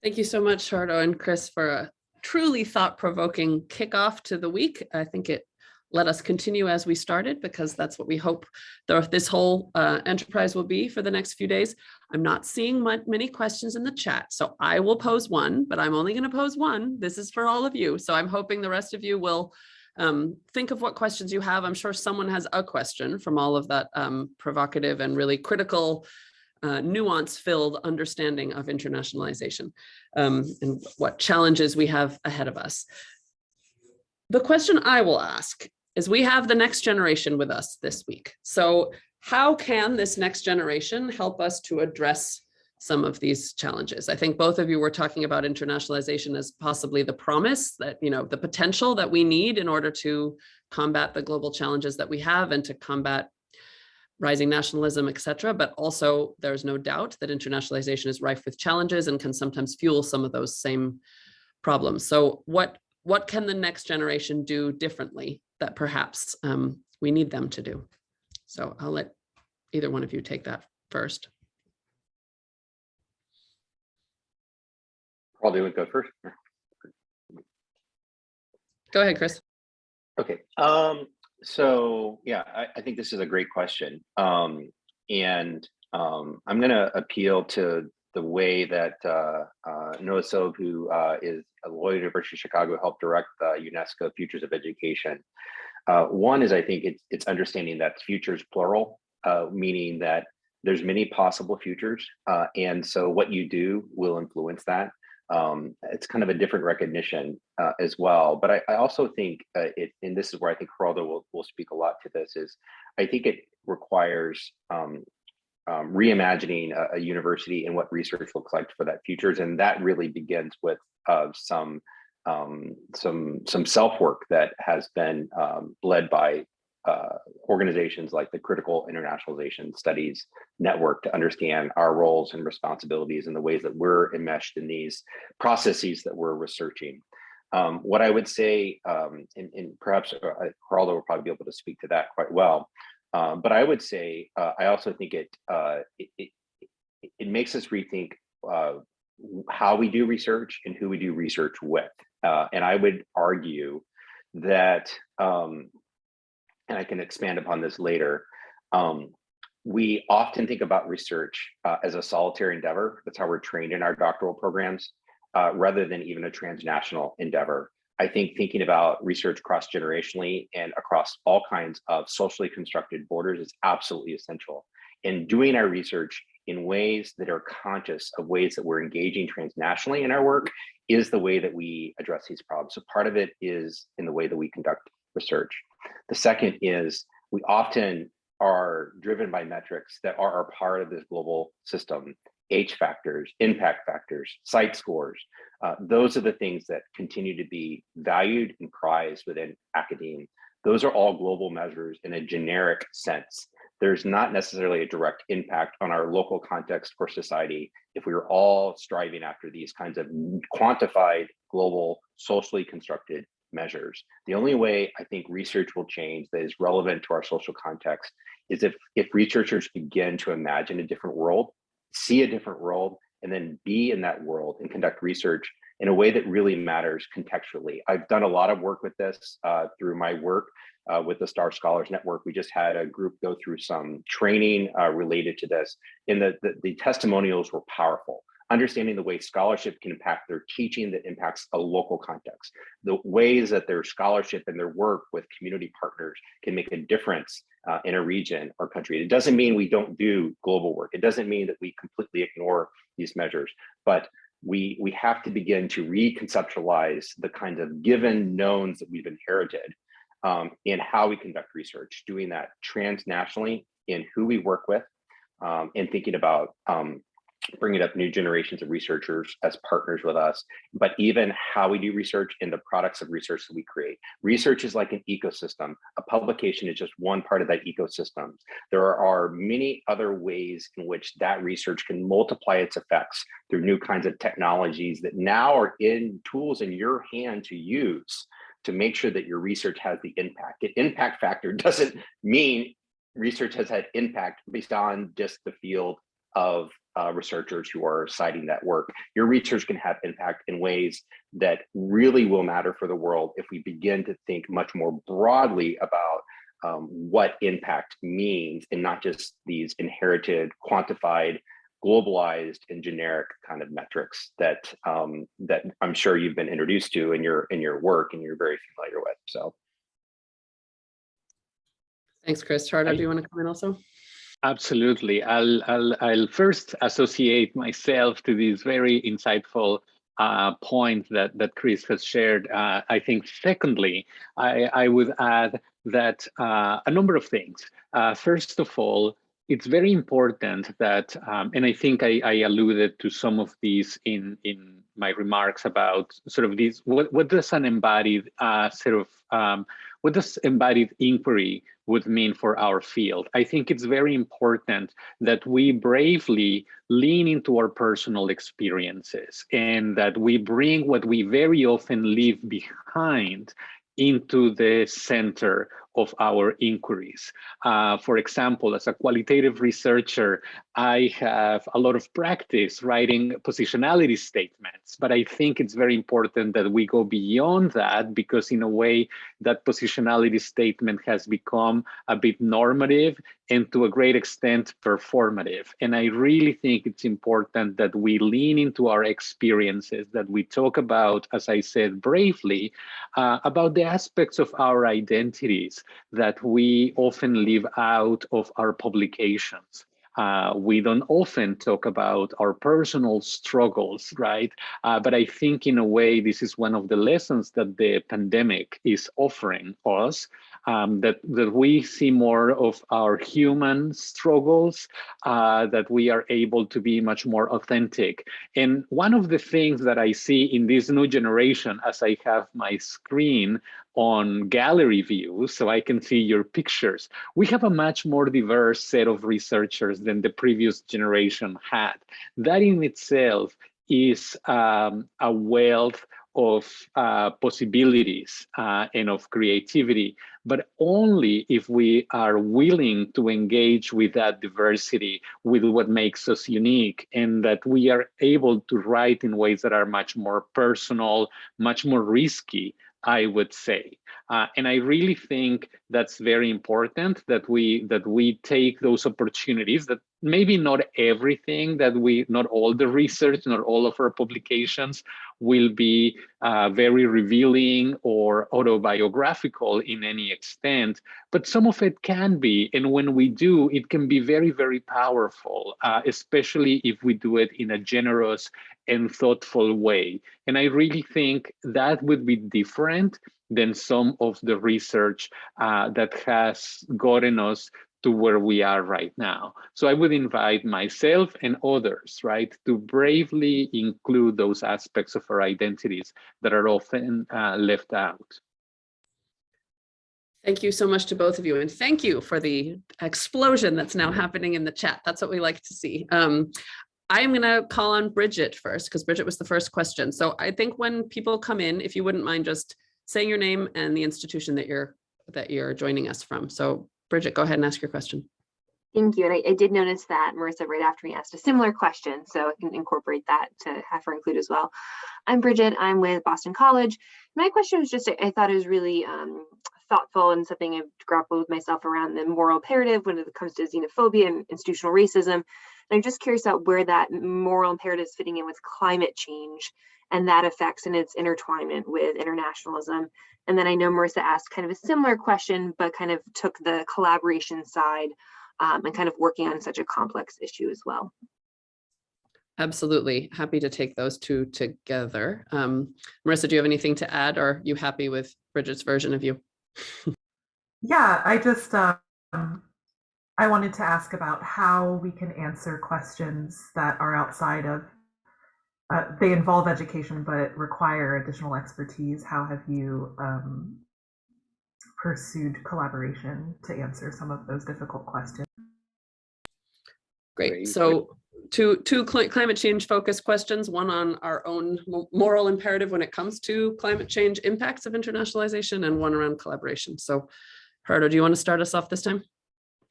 Thank you so much, Gerardo and Chris, for a truly thought-provoking kickoff to the week. I think it let us continue as we started, because that's what we hope this whole enterprise will be for the next few days. I'm not seeing many questions in the chat, so I will pose one, but I'm only going to pose one. This is for all of you. So I'm hoping the rest of you will think of what questions you have. I'm sure someone has a question from all of that provocative and really critical, nuance-filled understanding of internationalization and what challenges we have ahead of us. The question I will ask is, we have the next generation with us this week. So how can this next generation help us to address some of these challenges? I think both of you were talking about internationalization as possibly the promise that, the potential that we need in order to combat the global challenges that we have and to combat rising nationalism, et cetera. But also there's no doubt that internationalization is rife with challenges and can sometimes fuel some of those same problems. So what can the next generation do differently that perhaps we need them to do? So I'll let either one of you take that first. Probably would go first. Go ahead, Chris. Okay. So yeah, I think this is a great question. And I'm going to appeal to the way that Noah Silv, who is a lawyer at University of Chicago, helped direct the UNESCO Futures of Education. One is, I think it's understanding that future is plural. meaning that there's many possible futures, and so what you do will influence that. It's kind of a different recognition as well. But I also think and this is where I think Gerardo will speak a lot to this, is I think it requires reimagining a university and what research looks like for that futures, and that really begins with some self-work that has been led by organizations like the Critical Internationalization Studies Network to understand our roles and responsibilities and the ways that we're enmeshed in these processes that we're researching. What I would say, and perhaps Gerardo will probably be able to speak to that quite well, but I would say I also think it makes us rethink how we do research and who we do research with. And I would argue that, and I can expand upon this later, we often think about research as a solitary endeavor. That's how we're trained in our doctoral programs, rather than even a transnational endeavor. I think thinking about research cross-generationally and across all kinds of socially constructed borders is absolutely essential. And doing our research in ways that are conscious of ways that we're engaging transnationally in our work is the way that we address these problems. So part of it is in the way that we conduct research. The second is we often are driven by metrics that are a part of this global system. H factors, impact factors, site scores. Those are the things that continue to be valued and prized within academia. Those are all global measures in a generic sense. There's not necessarily a direct impact on our local context or society if we were all striving after these kinds of quantified, global, socially constructed measures. The only way I think research will change that is relevant to our social context is if researchers begin to imagine a different world, see a different world, and then be in that world and conduct research in a way that really matters contextually. I've done a lot of work with this through my work with the Star Scholars Network. We just had a group go through some training related to this, and the testimonials were powerful. Understanding the way scholarship can impact their teaching that impacts a local context, the ways that their scholarship and their work with community partners can make a difference in a region or country. It doesn't mean we don't do global work. It doesn't mean that we completely ignore these measures, but we have to begin to reconceptualize the kinds of given knowns that we've inherited in how we conduct research, doing that transnationally in who we work with, and thinking about bringing up new generations of researchers as partners with us, but even how we do research and the products of research that we create. Research is like an ecosystem. A publication is just one part of that ecosystem. There are many other ways in which that research can multiply its effects through new kinds of technologies that now are in tools in your hand to use to make sure that your research has the impact. The impact factor doesn't mean research has had impact based on just the field of researchers who are citing that work. Your research can have impact in ways that really will matter for the world if we begin to think much more broadly about what impact means, and not just these inherited, quantified, globalized, and generic kind of metrics that that I'm sure you've been introduced to in your work and you're very familiar with. So, thanks, Chris. Gerardo, do you want to come in also? Absolutely. I'll first associate myself to this very insightful point that Chris has shared. I think secondly, I would add that a number of things. First of all, it's very important that, and I think I alluded to some of these in my remarks about sort of these, what does an embodied what does embodied inquiry would mean for our field? I think it's very important that we bravely lean into our personal experiences and that we bring what we very often leave behind into the center of our inquiries. For example, as a qualitative researcher, I have a lot of practice writing positionality statements, but I think it's very important that we go beyond that, because in a way that positionality statement has become a bit normative and to a great extent performative. And I really think it's important that we lean into our experiences, that we talk about, as I said, bravely, about the aspects of our identities that we often leave out of our publications. We don't often talk about our personal struggles, right? But I think in a way, this is one of the lessons that the pandemic is offering us, that we see more of our human struggles, that we are able to be much more authentic. And one of the things that I see in this new generation, as I have my screen on gallery view, so I can see your pictures, we have a much more diverse set of researchers than the previous generation had. That in itself is a wealth of possibilities and of creativity, but only if we are willing to engage with that diversity, with what makes us unique, and that we are able to write in ways that are much more personal, much more risky, I would say. And I really think that's very important, that we take those opportunities, that maybe not everything that not all the research, not all of our publications will be very revealing or autobiographical in any extent, but some of it can be. And when we do, it can be very, very powerful, especially if we do it in a generous and thoughtful way. And I really think that would be different than some of the research that has gotten us to where we are right now. So I would invite myself and others, right, to bravely include those aspects of our identities that are often left out. Thank you so much to both of you. And thank you for the explosion that's now happening in the chat. That's what we like to see. I'm going to call on Bridget first, because Bridget was the first question. So I think when people come in, if you wouldn't mind just saying your name and the institution that you're joining us from. So Bridget, go ahead and ask your question. Thank you. And I did notice that Marissa right after me asked a similar question, so I can incorporate that to have her include as well. I'm Bridget. I'm with Boston College. My question was just, I thought it was really thoughtful and something I've grappled with myself around the moral imperative when it comes to xenophobia and institutional racism. And I'm just curious about where that moral imperative is fitting in with climate change and that affects and its intertwinement with internationalism. And then I know Marissa asked kind of a similar question, but kind of took the collaboration side and kind of working on such a complex issue as well. Absolutely. Happy to take those two together. Marissa, do you have anything to add, or are you happy with Bridget's version of you? Yeah, I just, I wanted to ask about how we can answer questions that are outside of, they involve education, but require additional expertise. How have you pursued collaboration to answer some of those difficult questions? Great. So two climate change focused questions, one on our own moral imperative when it comes to climate change impacts of internationalization, and one around collaboration. So Gerardo, do you want to start us off this time?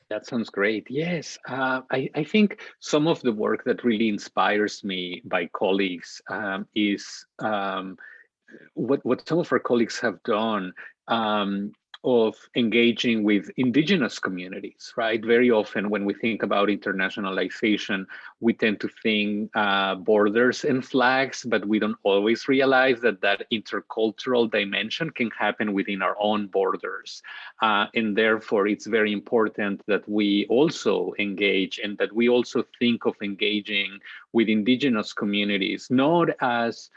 That sounds great. Yes, I think some of the work that really inspires me by colleagues is what some of our colleagues have done of engaging with indigenous communities, right? Very often when we think about internationalization, we tend to think borders and flags, but we don't always realize that that intercultural dimension can happen within our own borders. And therefore, it's very important that we also engage and that we also think of engaging with indigenous communities, not as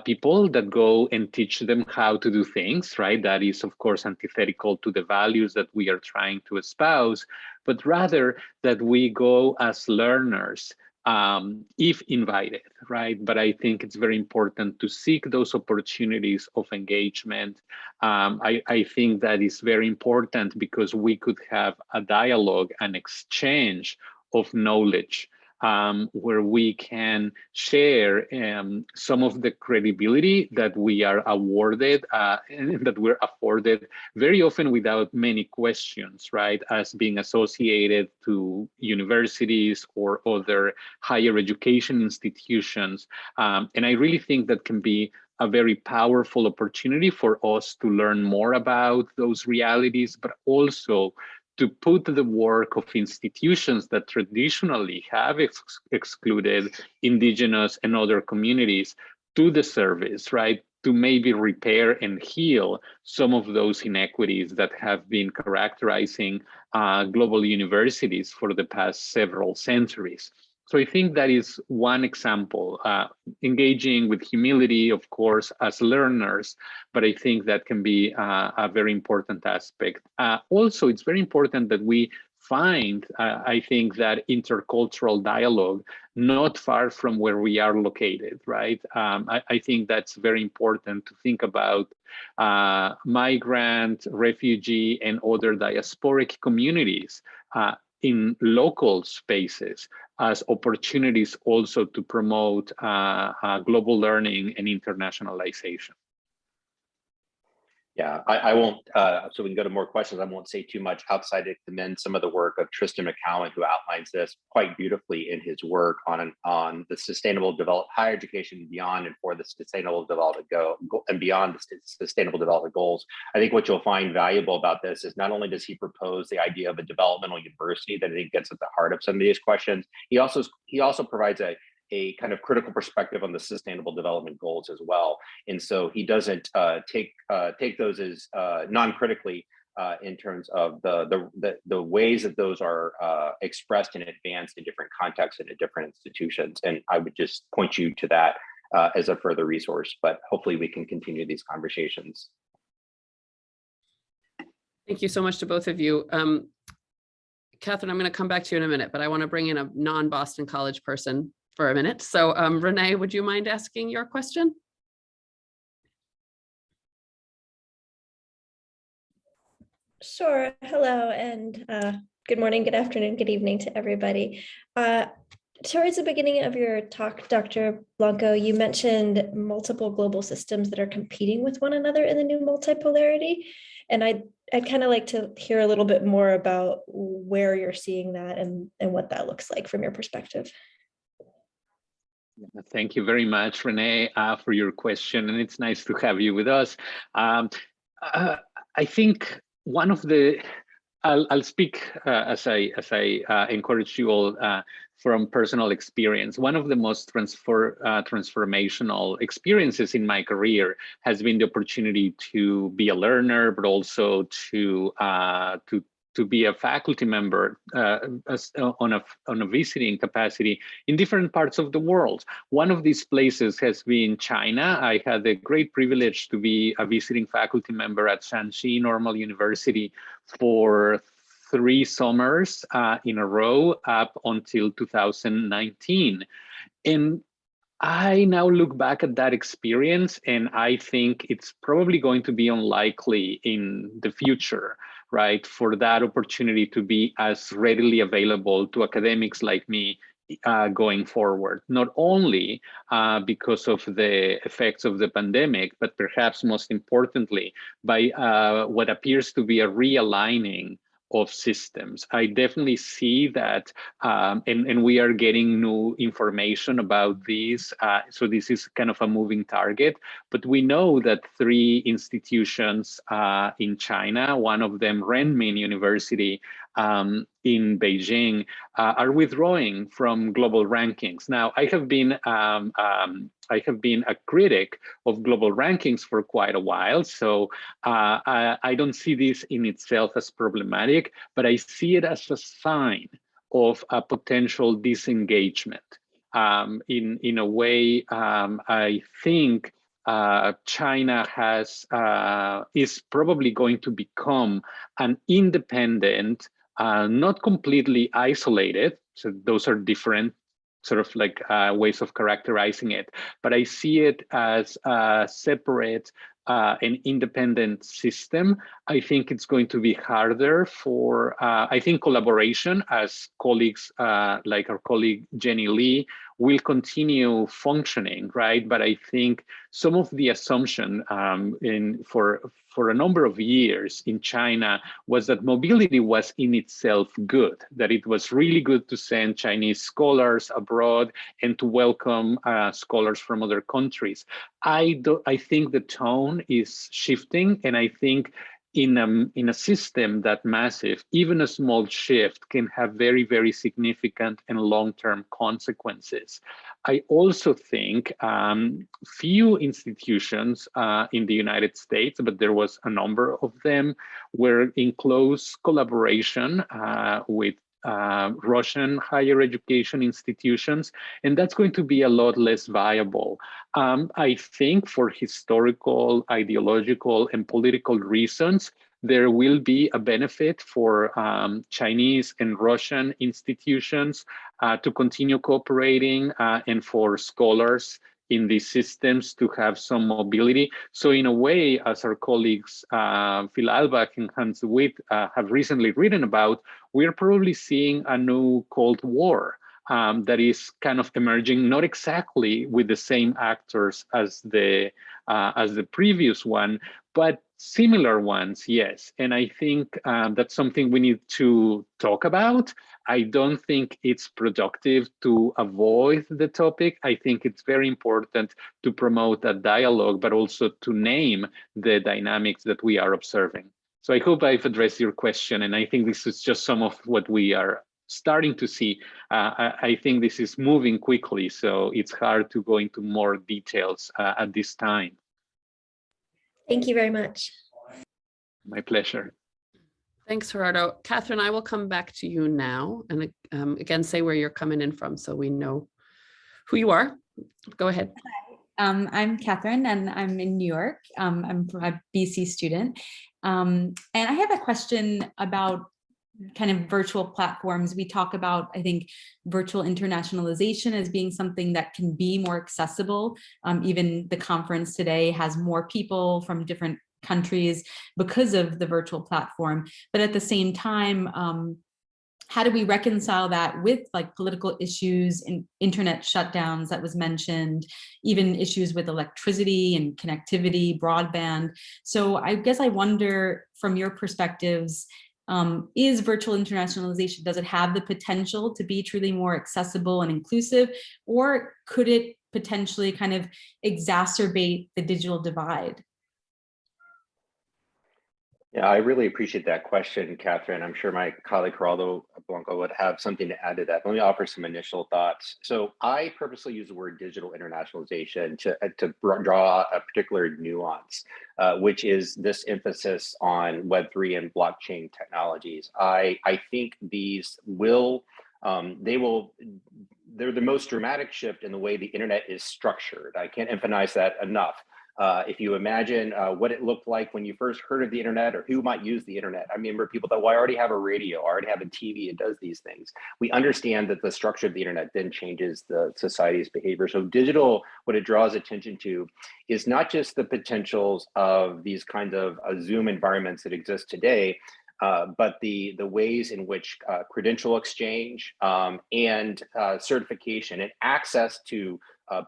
people that go and teach them how to do things, right? That is, of course, antithetical to the values that we are trying to espouse, but rather that we go as learners, if invited, right? But I think it's very important to seek those opportunities of engagement. I think that is very important because we could have a dialogue, an exchange of knowledge, where we can share some of the credibility that we are awarded and that we're afforded very often without many questions, right? As being associated to universities or other higher education institutions. And I really think that can be a very powerful opportunity for us to learn more about those realities, but also to put the work of institutions that traditionally have excluded indigenous and other communities to the service, right? to maybe repair and heal some of those inequities that have been characterizing global universities for the past several centuries. So I think that is one example, engaging with humility, of course, as learners, but I think that can be a very important aspect. Also, it's very important that we find, I think, that intercultural dialogue not far from where we are located, right? I think that's very important to think about migrant, refugee, and other diasporic communities in local spaces as opportunities also to promote global learning and internationalization. Yeah, I won't, so we can go to more questions. I won't say too much outside to commend some of the work of Tristan McCowan, who outlines this quite beautifully in his work on the sustainable higher education beyond and for the sustainable development and beyond the sustainable development goals. I think what you'll find valuable about this is not only does he propose the idea of a developmental university that I think gets at the heart of some of these questions, he also provides a kind of critical perspective on the sustainable development goals as well. And so he doesn't take those as non-critically in terms of the ways that those are expressed and advanced in different contexts and at different institutions. And I would just point you to that as a further resource, but hopefully we can continue these conversations. Thank you so much to both of you. Catherine, I'm going to come back to you in a minute, but I want to bring in a non-Boston College person for a minute. So Renee, would you mind asking your question? Sure. Hello, and good morning, good afternoon, good evening to everybody. Towards the beginning of your talk, Dr. Blanco, you mentioned multiple global systems that are competing with one another in the new multipolarity. And I'd kind of like to hear a little bit more about where you're seeing that and what that looks like from your perspective. Thank you very much, Renee, for your question, and it's nice to have you with us. I think one of the, I'll speak as I encourage you all from personal experience. One of the most transformational experiences in my career has been the opportunity to be a learner, but also to be a faculty member on a visiting capacity in different parts of the world. One of these places has been China. I had the great privilege to be a visiting faculty member at Shanxi Normal University for 3 summers in a row up until 2019. And I now look back at that experience and I think it's probably going to be unlikely in the future, right, for that opportunity to be as readily available to academics like me going forward, not only because of the effects of the pandemic, but perhaps most importantly, by what appears to be a realigning of systems. I definitely see that, and we are getting new information about these. So this is kind of a moving target, but we know that 3 institutions in China, one of them Renmin University in Beijing, are withdrawing from global rankings. Now, I have been a critic of global rankings for quite a while, so I don't see this in itself as problematic, but I see it as a sign of a potential disengagement. In a way, I think China is probably going to become an independent, not completely isolated, so those are different sort of like ways of characterizing it, but I see it as a separate an independent system. I think it's going to be harder for, I think collaboration, as colleagues like our colleague Jenny Lee, will continue functioning, right? But I think some of the assumption for a number of years in China was that mobility was in itself good, that it was really good to send Chinese scholars abroad and to welcome scholars from other countries. I think the tone is shifting, and I think in a system that massive, even a small shift can have very, very significant and long-term consequences. I also think few institutions in the United States, but there was a number of them, were in close collaboration with Russian higher education institutions, and that's going to be a lot less viable. I think for historical, ideological, and political reasons, there will be a benefit for Chinese and Russian institutions to continue cooperating and for scholars in these systems to have some mobility. So in a way, as our colleagues Phil Albach and Hans Witt have recently written about, we're probably seeing a new Cold War that is kind of emerging, not exactly with the same actors as the previous one, but similar ones, yes. And I think that's something we need to talk about. I don't think it's productive to avoid the topic. I think it's very important to promote a dialogue, but also to name the dynamics that we are observing. So I hope I've addressed your question, and I think this is just some of what we are starting to see. I think this is moving quickly, so it's hard to go into more details at this time. Thank you very much. My pleasure. Thanks, Gerardo. Catherine, I will come back to you now. And again, say where you're coming in from so we know who you are. Go ahead. I'm Catherine, and I'm in New York. I'm a BC student. And I have a question about kind of virtual platforms. We talk about, I think, virtual internationalization as being something that can be more accessible. Even the conference today has more people from different countries because of the virtual platform. But at the same time, how do we reconcile that with like political issues and internet shutdowns that was mentioned, even issues with electricity and connectivity, broadband? So I guess I wonder, from your perspectives, is virtual internationalization, does it have the potential to be truly more accessible and inclusive, or could it potentially kind of exacerbate the digital divide? Yeah, I really appreciate that question, Catherine. I'm sure my colleague Gerardo Blanco would have something to add to that. Let me offer some initial thoughts. So I purposely use the word digital internationalization to draw a particular nuance, which is this emphasis on Web3 and blockchain technologies. I think these will, they're the most dramatic shift in the way the internet is structured. I can't emphasize that enough. If you imagine what it looked like when you first heard of the internet, or who might use the internet. I remember people thought, well, I already have a radio, I already have a TV, it does these things. We understand that the structure of the internet then changes the society's behavior. So digital, what it draws attention to is not just the potentials of these kinds of Zoom environments that exist today, but the ways in which credential exchange and certification and access to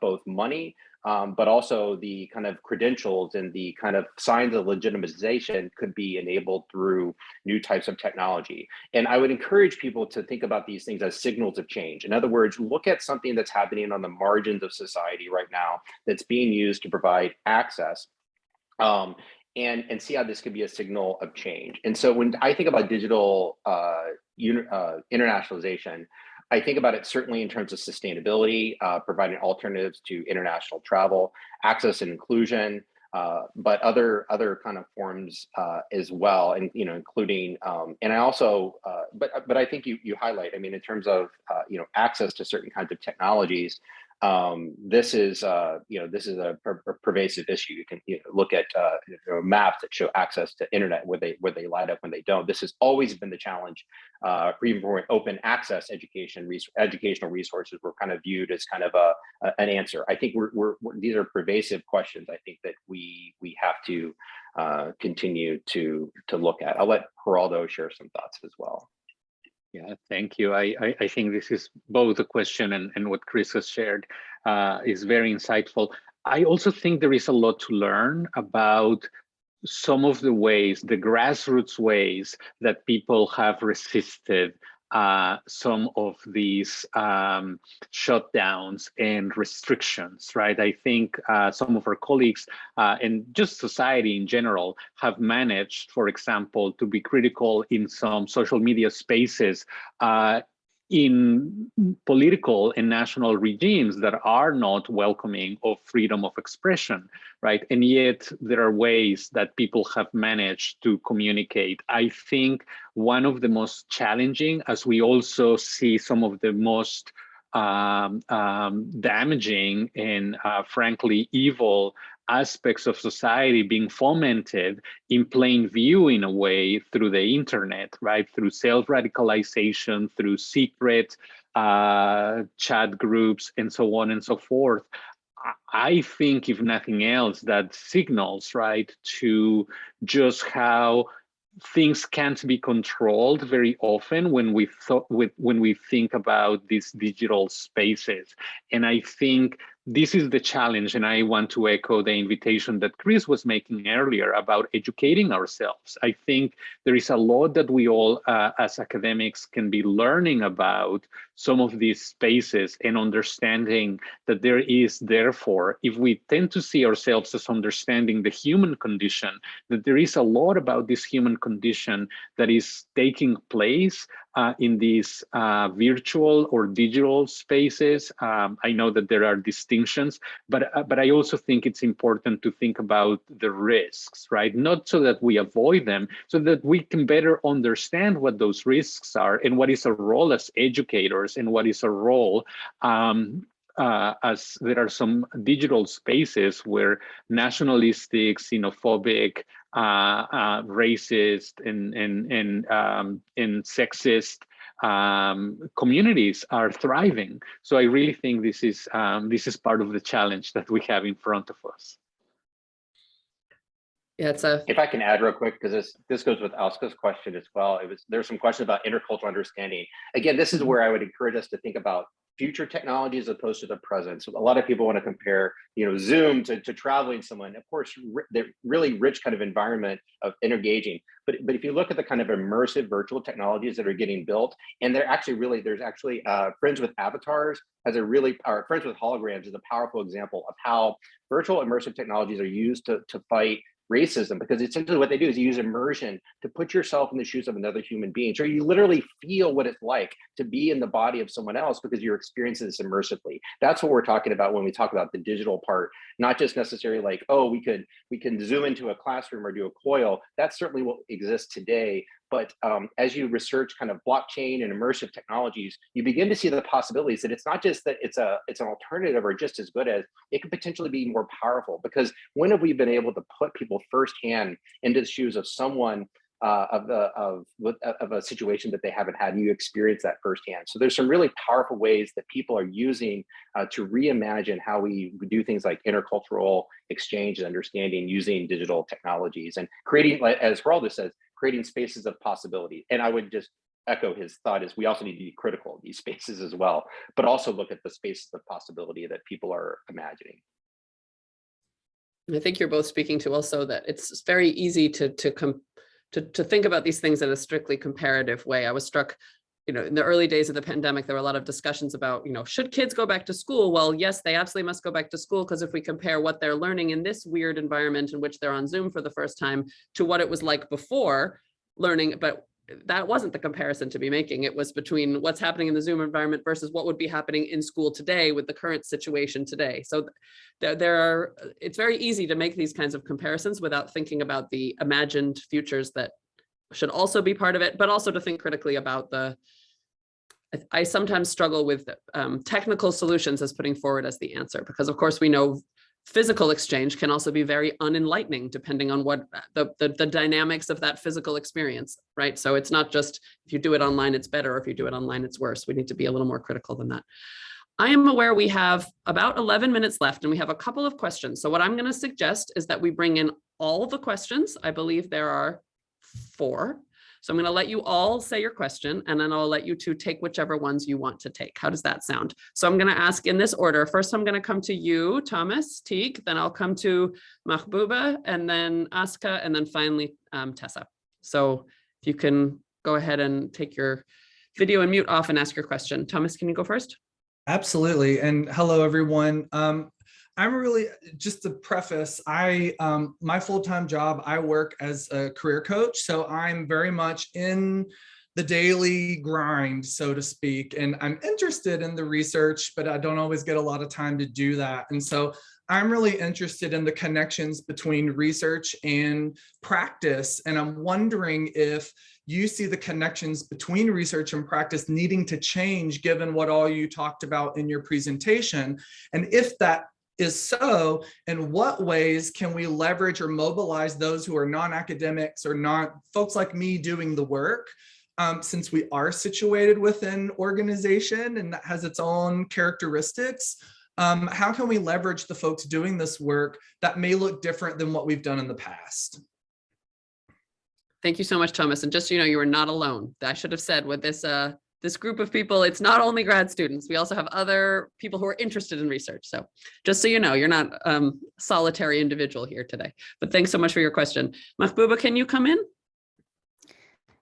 both money, but also the kind of credentials and the kind of signs of legitimization could be enabled through new types of technology. And I would encourage people to think about these things as signals of change. In other words, look at something that's happening on the margins of society right now that's being used to provide access, and see how this could be a signal of change. And so when I think about digital internationalization, I think about it certainly in terms of sustainability, providing alternatives to international travel, access and inclusion, but other kind of forms as well, and including and I also but I think you highlight, I mean, in terms of access to certain kinds of technologies. This is a pervasive issue. You can look at maps that show access to internet where they light up when they don't. This has always been the challenge, even for open access educational resources were kind of viewed as kind of an answer. I think these are pervasive questions. I think that we have to continue to look at. I'll let Gerardo share some thoughts as well. Yeah, thank you. I think this is both a question and what Chris has shared is very insightful. I also think there is a lot to learn about some of the ways, the grassroots ways that people have resisted some of these shutdowns and restrictions, right? I think some of our colleagues and just society in general have managed, for example, to be critical in some social media spaces in political and national regimes that are not welcoming of freedom of expression, right? And yet there are ways that people have managed to communicate. I think one of the most challenging, as we also see some of the most damaging and frankly evil aspects of society being fomented in plain view in a way through the internet, right? Through self-radicalization, through secret chat groups, and so on and so forth. I think, if nothing else, that signals, right, to just how things can't be controlled very often when we think about these digital spaces. And I think this is the challenge, and I want to echo the invitation that Chris was making earlier about educating ourselves. I think there is a lot that we all, as academics, can be learning about some of these spaces and understanding that there is, therefore, if we tend to see ourselves as understanding the human condition, that there is a lot about this human condition that is taking place in these virtual or digital spaces. I know that there are distinctions, but I also think it's important to think about the risks, right? Not so that we avoid them, so that we can better understand what those risks are and what is our role as educators and what is our role as there are some digital spaces where nationalistic, xenophobic, racist, and sexist communities are thriving. So I really think this is part of the challenge that we have in front of us. Yeah, if I can add real quick, because this goes with Alska's question as well. There's some questions about intercultural understanding. Again, this is where I would encourage us to think about future technology as opposed to the present. So a lot of people want to compare, Zoom to traveling someone. Of course, they're really rich kind of environment of engaging. But if you look at the kind of immersive virtual technologies that are getting built, and there's actually Friends with Avatars or Friends with Holograms is a powerful example of how virtual immersive technologies are used to fight racism, because essentially what they do is you use immersion to put yourself in the shoes of another human being. So you literally feel what it's like to be in the body of someone else because you're experiencing this immersively. That's what we're talking about when we talk about the digital part, not just necessarily like, oh, we can zoom into a classroom or do a coil. That's certainly what exists today. But as you research kind of blockchain and immersive technologies, you begin to see the possibilities that it's not just that it's an alternative or just as good as, it could potentially be more powerful. Because when have we been able to put people firsthand into the shoes of someone of a situation that they haven't had, and you experience that firsthand? So there's some really powerful ways that people are using to reimagine how we do things like intercultural exchange and understanding using digital technologies, and creating, as Gerardo says, creating spaces of possibility. And I would just echo his thought, is we also need to be critical of these spaces as well, but also look at the spaces of possibility that people are imagining. I think you're both speaking to also that it's very easy to think about these things in a strictly comparative way. I was struck, in the early days of the pandemic, there were a lot of discussions about, should kids go back to school? Well, yes, they absolutely must go back to school, because if we compare what they're learning in this weird environment in which they're on Zoom for the first time to what it was like before learning, but that wasn't the comparison to be making. It was between what's happening in the Zoom environment versus what would be happening in school today with the current situation today. So it's very easy to make these kinds of comparisons without thinking about the imagined futures that should also be part of it, but also to think critically about I sometimes struggle with technical solutions as putting forward as the answer, because of course we know physical exchange can also be very unenlightening depending on what the dynamics of that physical experience, right? So it's not just if you do it online, it's better, or if you do it online, it's worse. We need to be a little more critical than that. I am aware we have about 11 minutes left and we have a couple of questions. So what I'm going to suggest is that we bring in all the questions. I believe there are 4. So I'm going to let you all say your question, and then I'll let you two take whichever ones you want to take. How does that sound? So I'm going to ask in this order. First, I'm going to come to you, Thomas Teague, then I'll come to Mahbouba, and then Aska, and then finally Tessa. So if you can go ahead and take your video and mute off and ask your question. Thomas, can you go first? Absolutely. And hello, everyone. I'm really, just to preface, my full-time job, I work as a career coach. So I'm very much in the daily grind, so to speak. And I'm interested in the research, but I don't always get a lot of time to do that. And so I'm really interested in the connections between research and practice. And I'm wondering if you see the connections between research and practice needing to change given what all you talked about in your presentation. And if that is so, in what ways can we leverage or mobilize those who are non-academics or not folks like me doing the work, since we are situated within organization and that has its own characteristics? How can we leverage the folks doing this work that may look different than what we've done in the past? Thank you so much, Thomas. And just so you know, you are not alone. I should have said with this this group of people, it's not only grad students. We also have other people who are interested in research. So just so you know, you're not a solitary individual here today. But thanks so much for your question. Mahbouba, can you come in?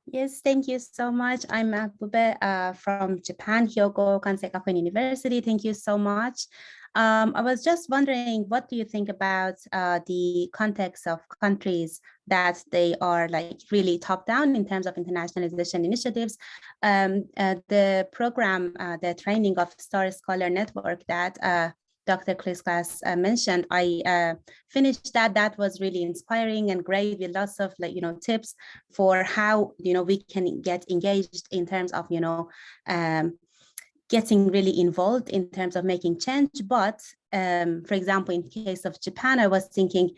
Yes, thank you so much. I'm Mahbouba from Japan, Hyogo Kansei Gakuin University. Thank you so much. I was just wondering, what do you think about the context of countries that they are like really top down in terms of internationalization initiatives? The program, the training of Star Scholar Network that Dr. Chris Glass mentioned, I finished that. That was really inspiring and great with lots of tips for how we can get engaged in terms of getting really involved in terms of making change. But for example, in case of Japan, I was thinking,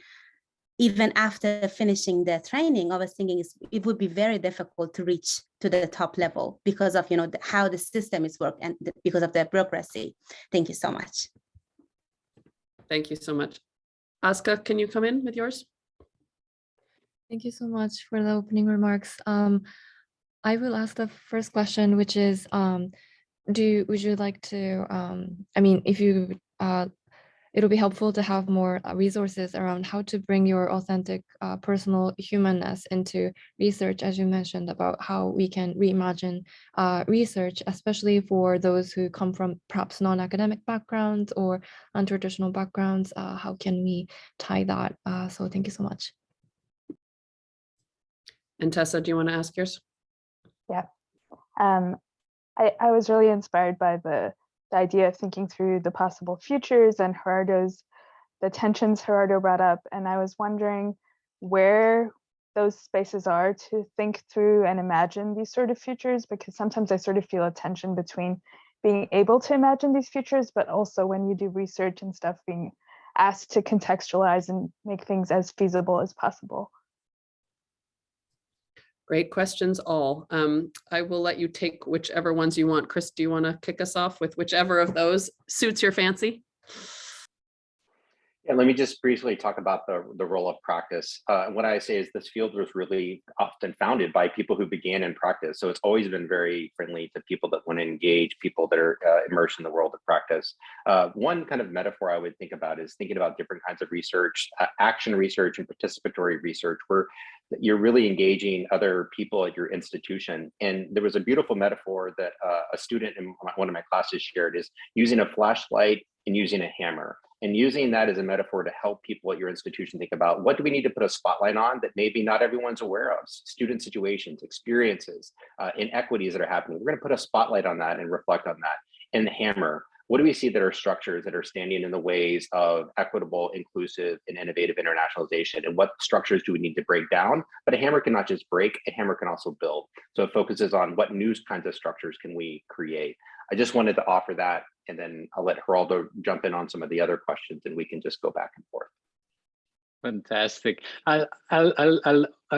even after finishing the training, I was thinking it would be very difficult to reach to the top level because of how the system is worked and because of the bureaucracy. Thank you so much. Thank you so much. Aska, can you come in with yours? Thank you so much for the opening remarks. I will ask the first question, which is, would you like to, I mean, if you, it'll be helpful to have more resources around how to bring your authentic personal humanness into research, as you mentioned about how we can reimagine research, especially for those who come from perhaps non-academic backgrounds or untraditional backgrounds. How can we tie that? So thank you so much. And Tessa, do you want to ask yours? Yeah. I was really inspired by the idea of thinking through the possible futures and the tensions Gerardo brought up. And I was wondering where those spaces are to think through and imagine these sort of futures, because sometimes I sort of feel a tension between being able to imagine these futures, but also when you do research and stuff, being asked to contextualize and make things as feasible as possible. Great questions all. I will let you take whichever ones you want. Chris, do you want to kick us off with whichever of those suits your fancy? Yeah, let me just briefly talk about the role of practice. What I say is this field was really often founded by people who began in practice. So it's always been very friendly to people that want to engage, people that are immersed in the world of practice. One kind of metaphor I would think about is thinking about different kinds of research, action research and participatory research, where you're really engaging other people at your institution. And there was a beautiful metaphor that a student in one of my classes shared, is using a flashlight and using a hammer. And using that as a metaphor to help people at your institution think about, what do we need to put a spotlight on that maybe not everyone's aware of? Student situations, experiences, inequities that are happening. We're going to put a spotlight on that and reflect on that. And the hammer, what do we see that are structures that are standing in the ways of equitable, inclusive, and innovative internationalization? And what structures do we need to break down? But a hammer cannot just break, a hammer can also build. So it focuses on what new kinds of structures can we create. I just wanted to offer that, and then I'll let Gerardo jump in on some of the other questions and we can just go back and forth. Fantastic. I'll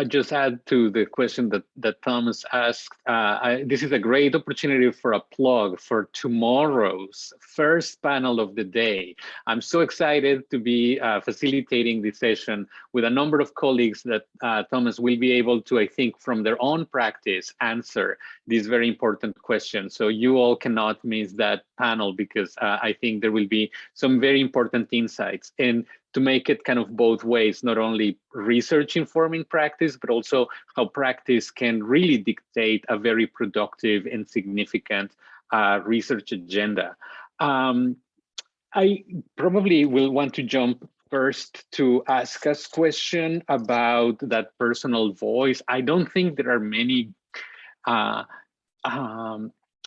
just add to the question that Thomas asked. This is a great opportunity for a plug for tomorrow's first panel of the day. I'm so excited to be facilitating this session with a number of colleagues that Thomas will be able to, I think, from their own practice, answer these very important questions. So you all cannot miss that panel, because I think there will be some very important insights. And to make it kind of both ways, not only research informing practice, but also how practice can really dictate a very productive and significant research agenda. I probably will want to jump first to ask us question about that personal voice. I don't think there are many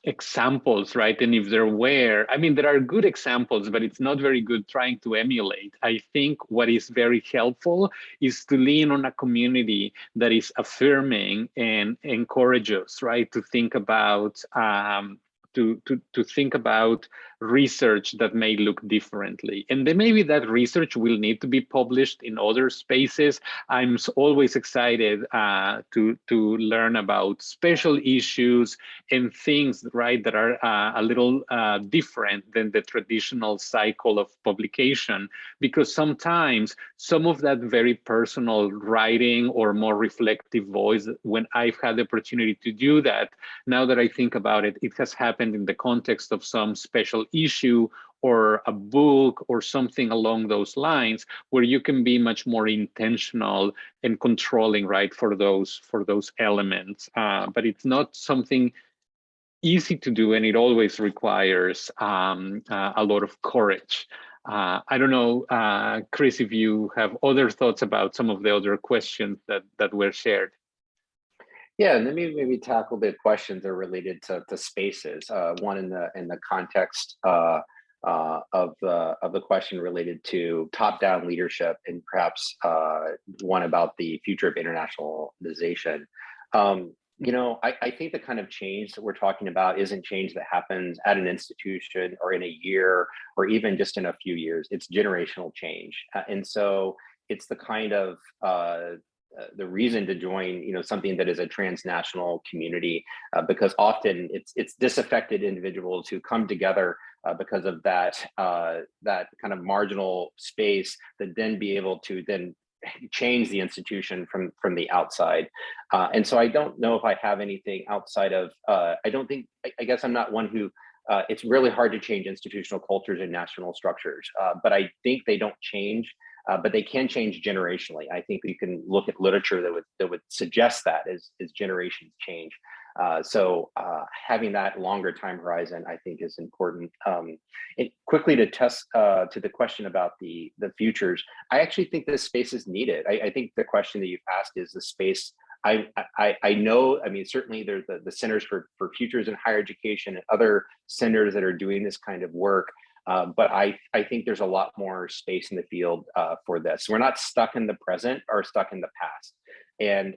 examples, right? And if there were, I mean, there are good examples, but it's not very good trying to emulate. I think what is very helpful is to lean on a community that is affirming and encourages, right? To think about to think about research that may look differently. And then maybe that research will need to be published in other spaces. I'm always excited to learn about special issues and things, right, that are a little different than the traditional cycle of publication, because sometimes some of that very personal writing or more reflective voice, when I've had the opportunity to do that, now that I think about it, it has happened in the context of some special issue or a book or something along those lines, where you can be much more intentional and controlling, right, for those elements. But it's not something easy to do, and it always requires a lot of courage. I don't know, Chris, if you have other thoughts about some of the other questions that were shared. Yeah, and then maybe tackle the questions that are related to spaces. One in the context of the question related to top-down leadership, and perhaps one about the future of internationalization. You know, I think the kind of change that we're talking about isn't change that happens at an institution or in a year or even just in a few years. It's generational change, and so it's the kind of the reason to join, you know, something that is a transnational community, because often it's disaffected individuals who come together because of that that kind of marginal space, that then be able to then change the institution from the outside. And so I don't know if I have anything outside of, I guess I'm not one who, it's really hard to change institutional cultures and national structures, but I think they don't change. But they can change generationally. I think you can look at literature that would suggest that as generations change. So having that longer time horizon, I think, is important. And quickly to test to the question about the futures, I actually think this space is needed. I think the question that you've asked is the space. I know, I mean, certainly there's the Centers for Futures in Higher Education and other centers that are doing this kind of work. But I think there's a lot more space in the field for this. We're not stuck in the present or stuck in the past. And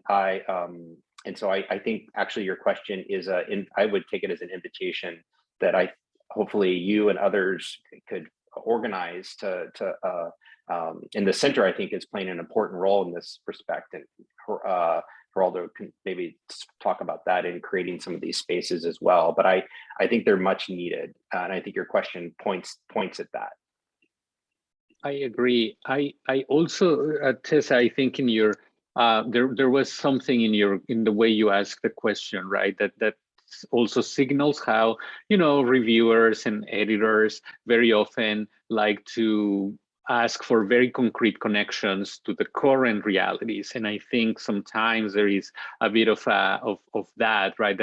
so I think actually your question is I would take it as an invitation that hopefully you and others could organize to and the center, I think, is playing an important role in this respect. And Gerardo can maybe talk about that in creating some of these spaces as well. But I think they're much needed, and I think your question points at that. I agree. I also, Tessa, I think in your there was something in the way you asked the question, right? That also signals how, you know, reviewers and editors very often like to ask for very concrete connections to the current realities. And I think sometimes there is a bit of that, right?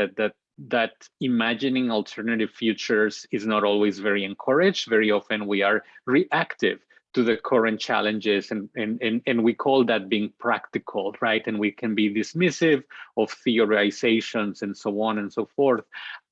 That imagining alternative futures is not always very encouraged. Very often we are reactive to the current challenges, and we call that being practical, right? And we can be dismissive of theorizations and so on and so forth.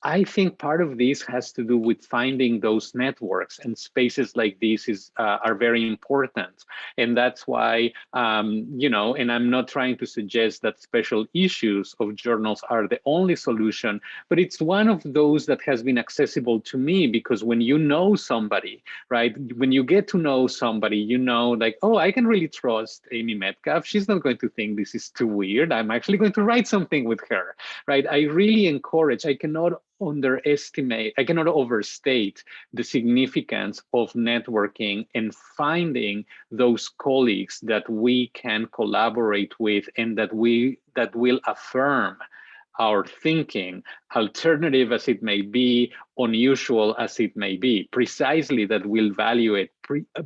I think part of this has to do with finding those networks, and spaces like this are very important. And that's why, you know, and I'm not trying to suggest that special issues of journals are the only solution, but it's one of those that has been accessible to me, because when you know somebody, right, when you get to know somebody, you know, like, oh, I can really trust Amy Metcalf. She's not going to think this is too weird. I'm actually going to write something with her, right? I really encourage, I cannot overstate the significance of networking and finding those colleagues that we can collaborate with and that will affirm our thinking, alternative as it may be, unusual as it may be, precisely that we'll value it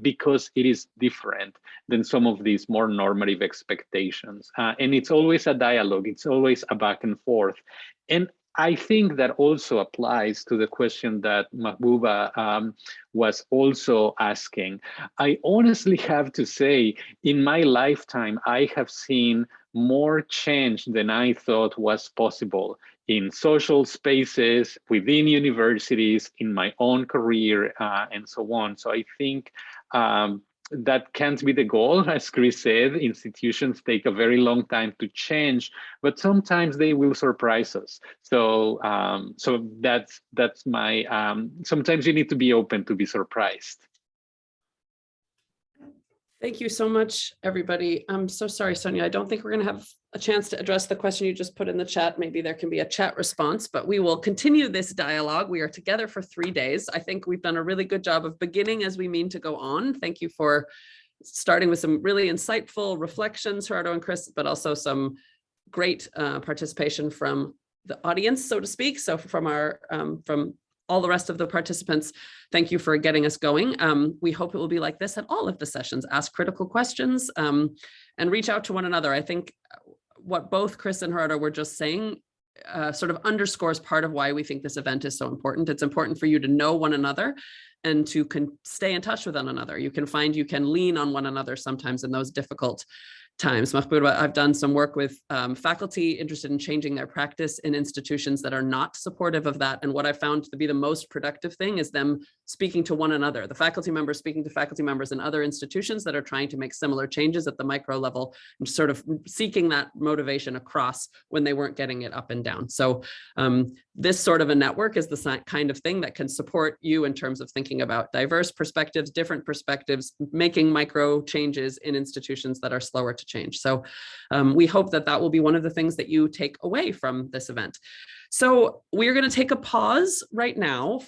because it is different than some of these more normative expectations. And it's always a dialogue, it's always a back and forth. And I think that also applies to the question that Mahbouba was also asking. I honestly have to say, in my lifetime, I have seen more change than I thought was possible in social spaces, within universities, in my own career, and so on. So I think that can't be the goal. As Chris said, institutions take a very long time to change, but sometimes they will surprise us. So so that's my, sometimes you need to be open to be surprised. Thank you so much, everybody. I'm so sorry, Sonia. I don't think we're going to have a chance to address the question you just put in the chat. Maybe there can be a chat response, but we will continue this dialogue. We are together for 3 days. I think we've done a really good job of beginning as we mean to go on. Thank you for starting with some really insightful reflections, Gerardo and Chris, but also some great participation from the audience, so to speak. So from our from all the rest of the participants, thank you for getting us going. We hope it will be like this at all of the sessions. Ask critical questions and reach out to one another. I think what both Chris and Gerardo were just saying sort of underscores part of why we think this event is so important. It's important for you to know one another and to stay in touch with one another. You can lean on one another sometimes in those difficult times. Mahbouba, I've done some work with faculty interested in changing their practice in institutions that are not supportive of that. And what I found to be the most productive thing is them speaking to one another, the faculty members speaking to faculty members in other institutions that are trying to make similar changes at the micro level and sort of seeking that motivation across when they weren't getting it up and down. So this sort of a network is the kind of thing that can support you in terms of thinking about diverse perspectives, different perspectives, making micro changes in institutions that are slower to change. So we hope that that will be one of the things that you take away from this event. So we're going to take a pause right now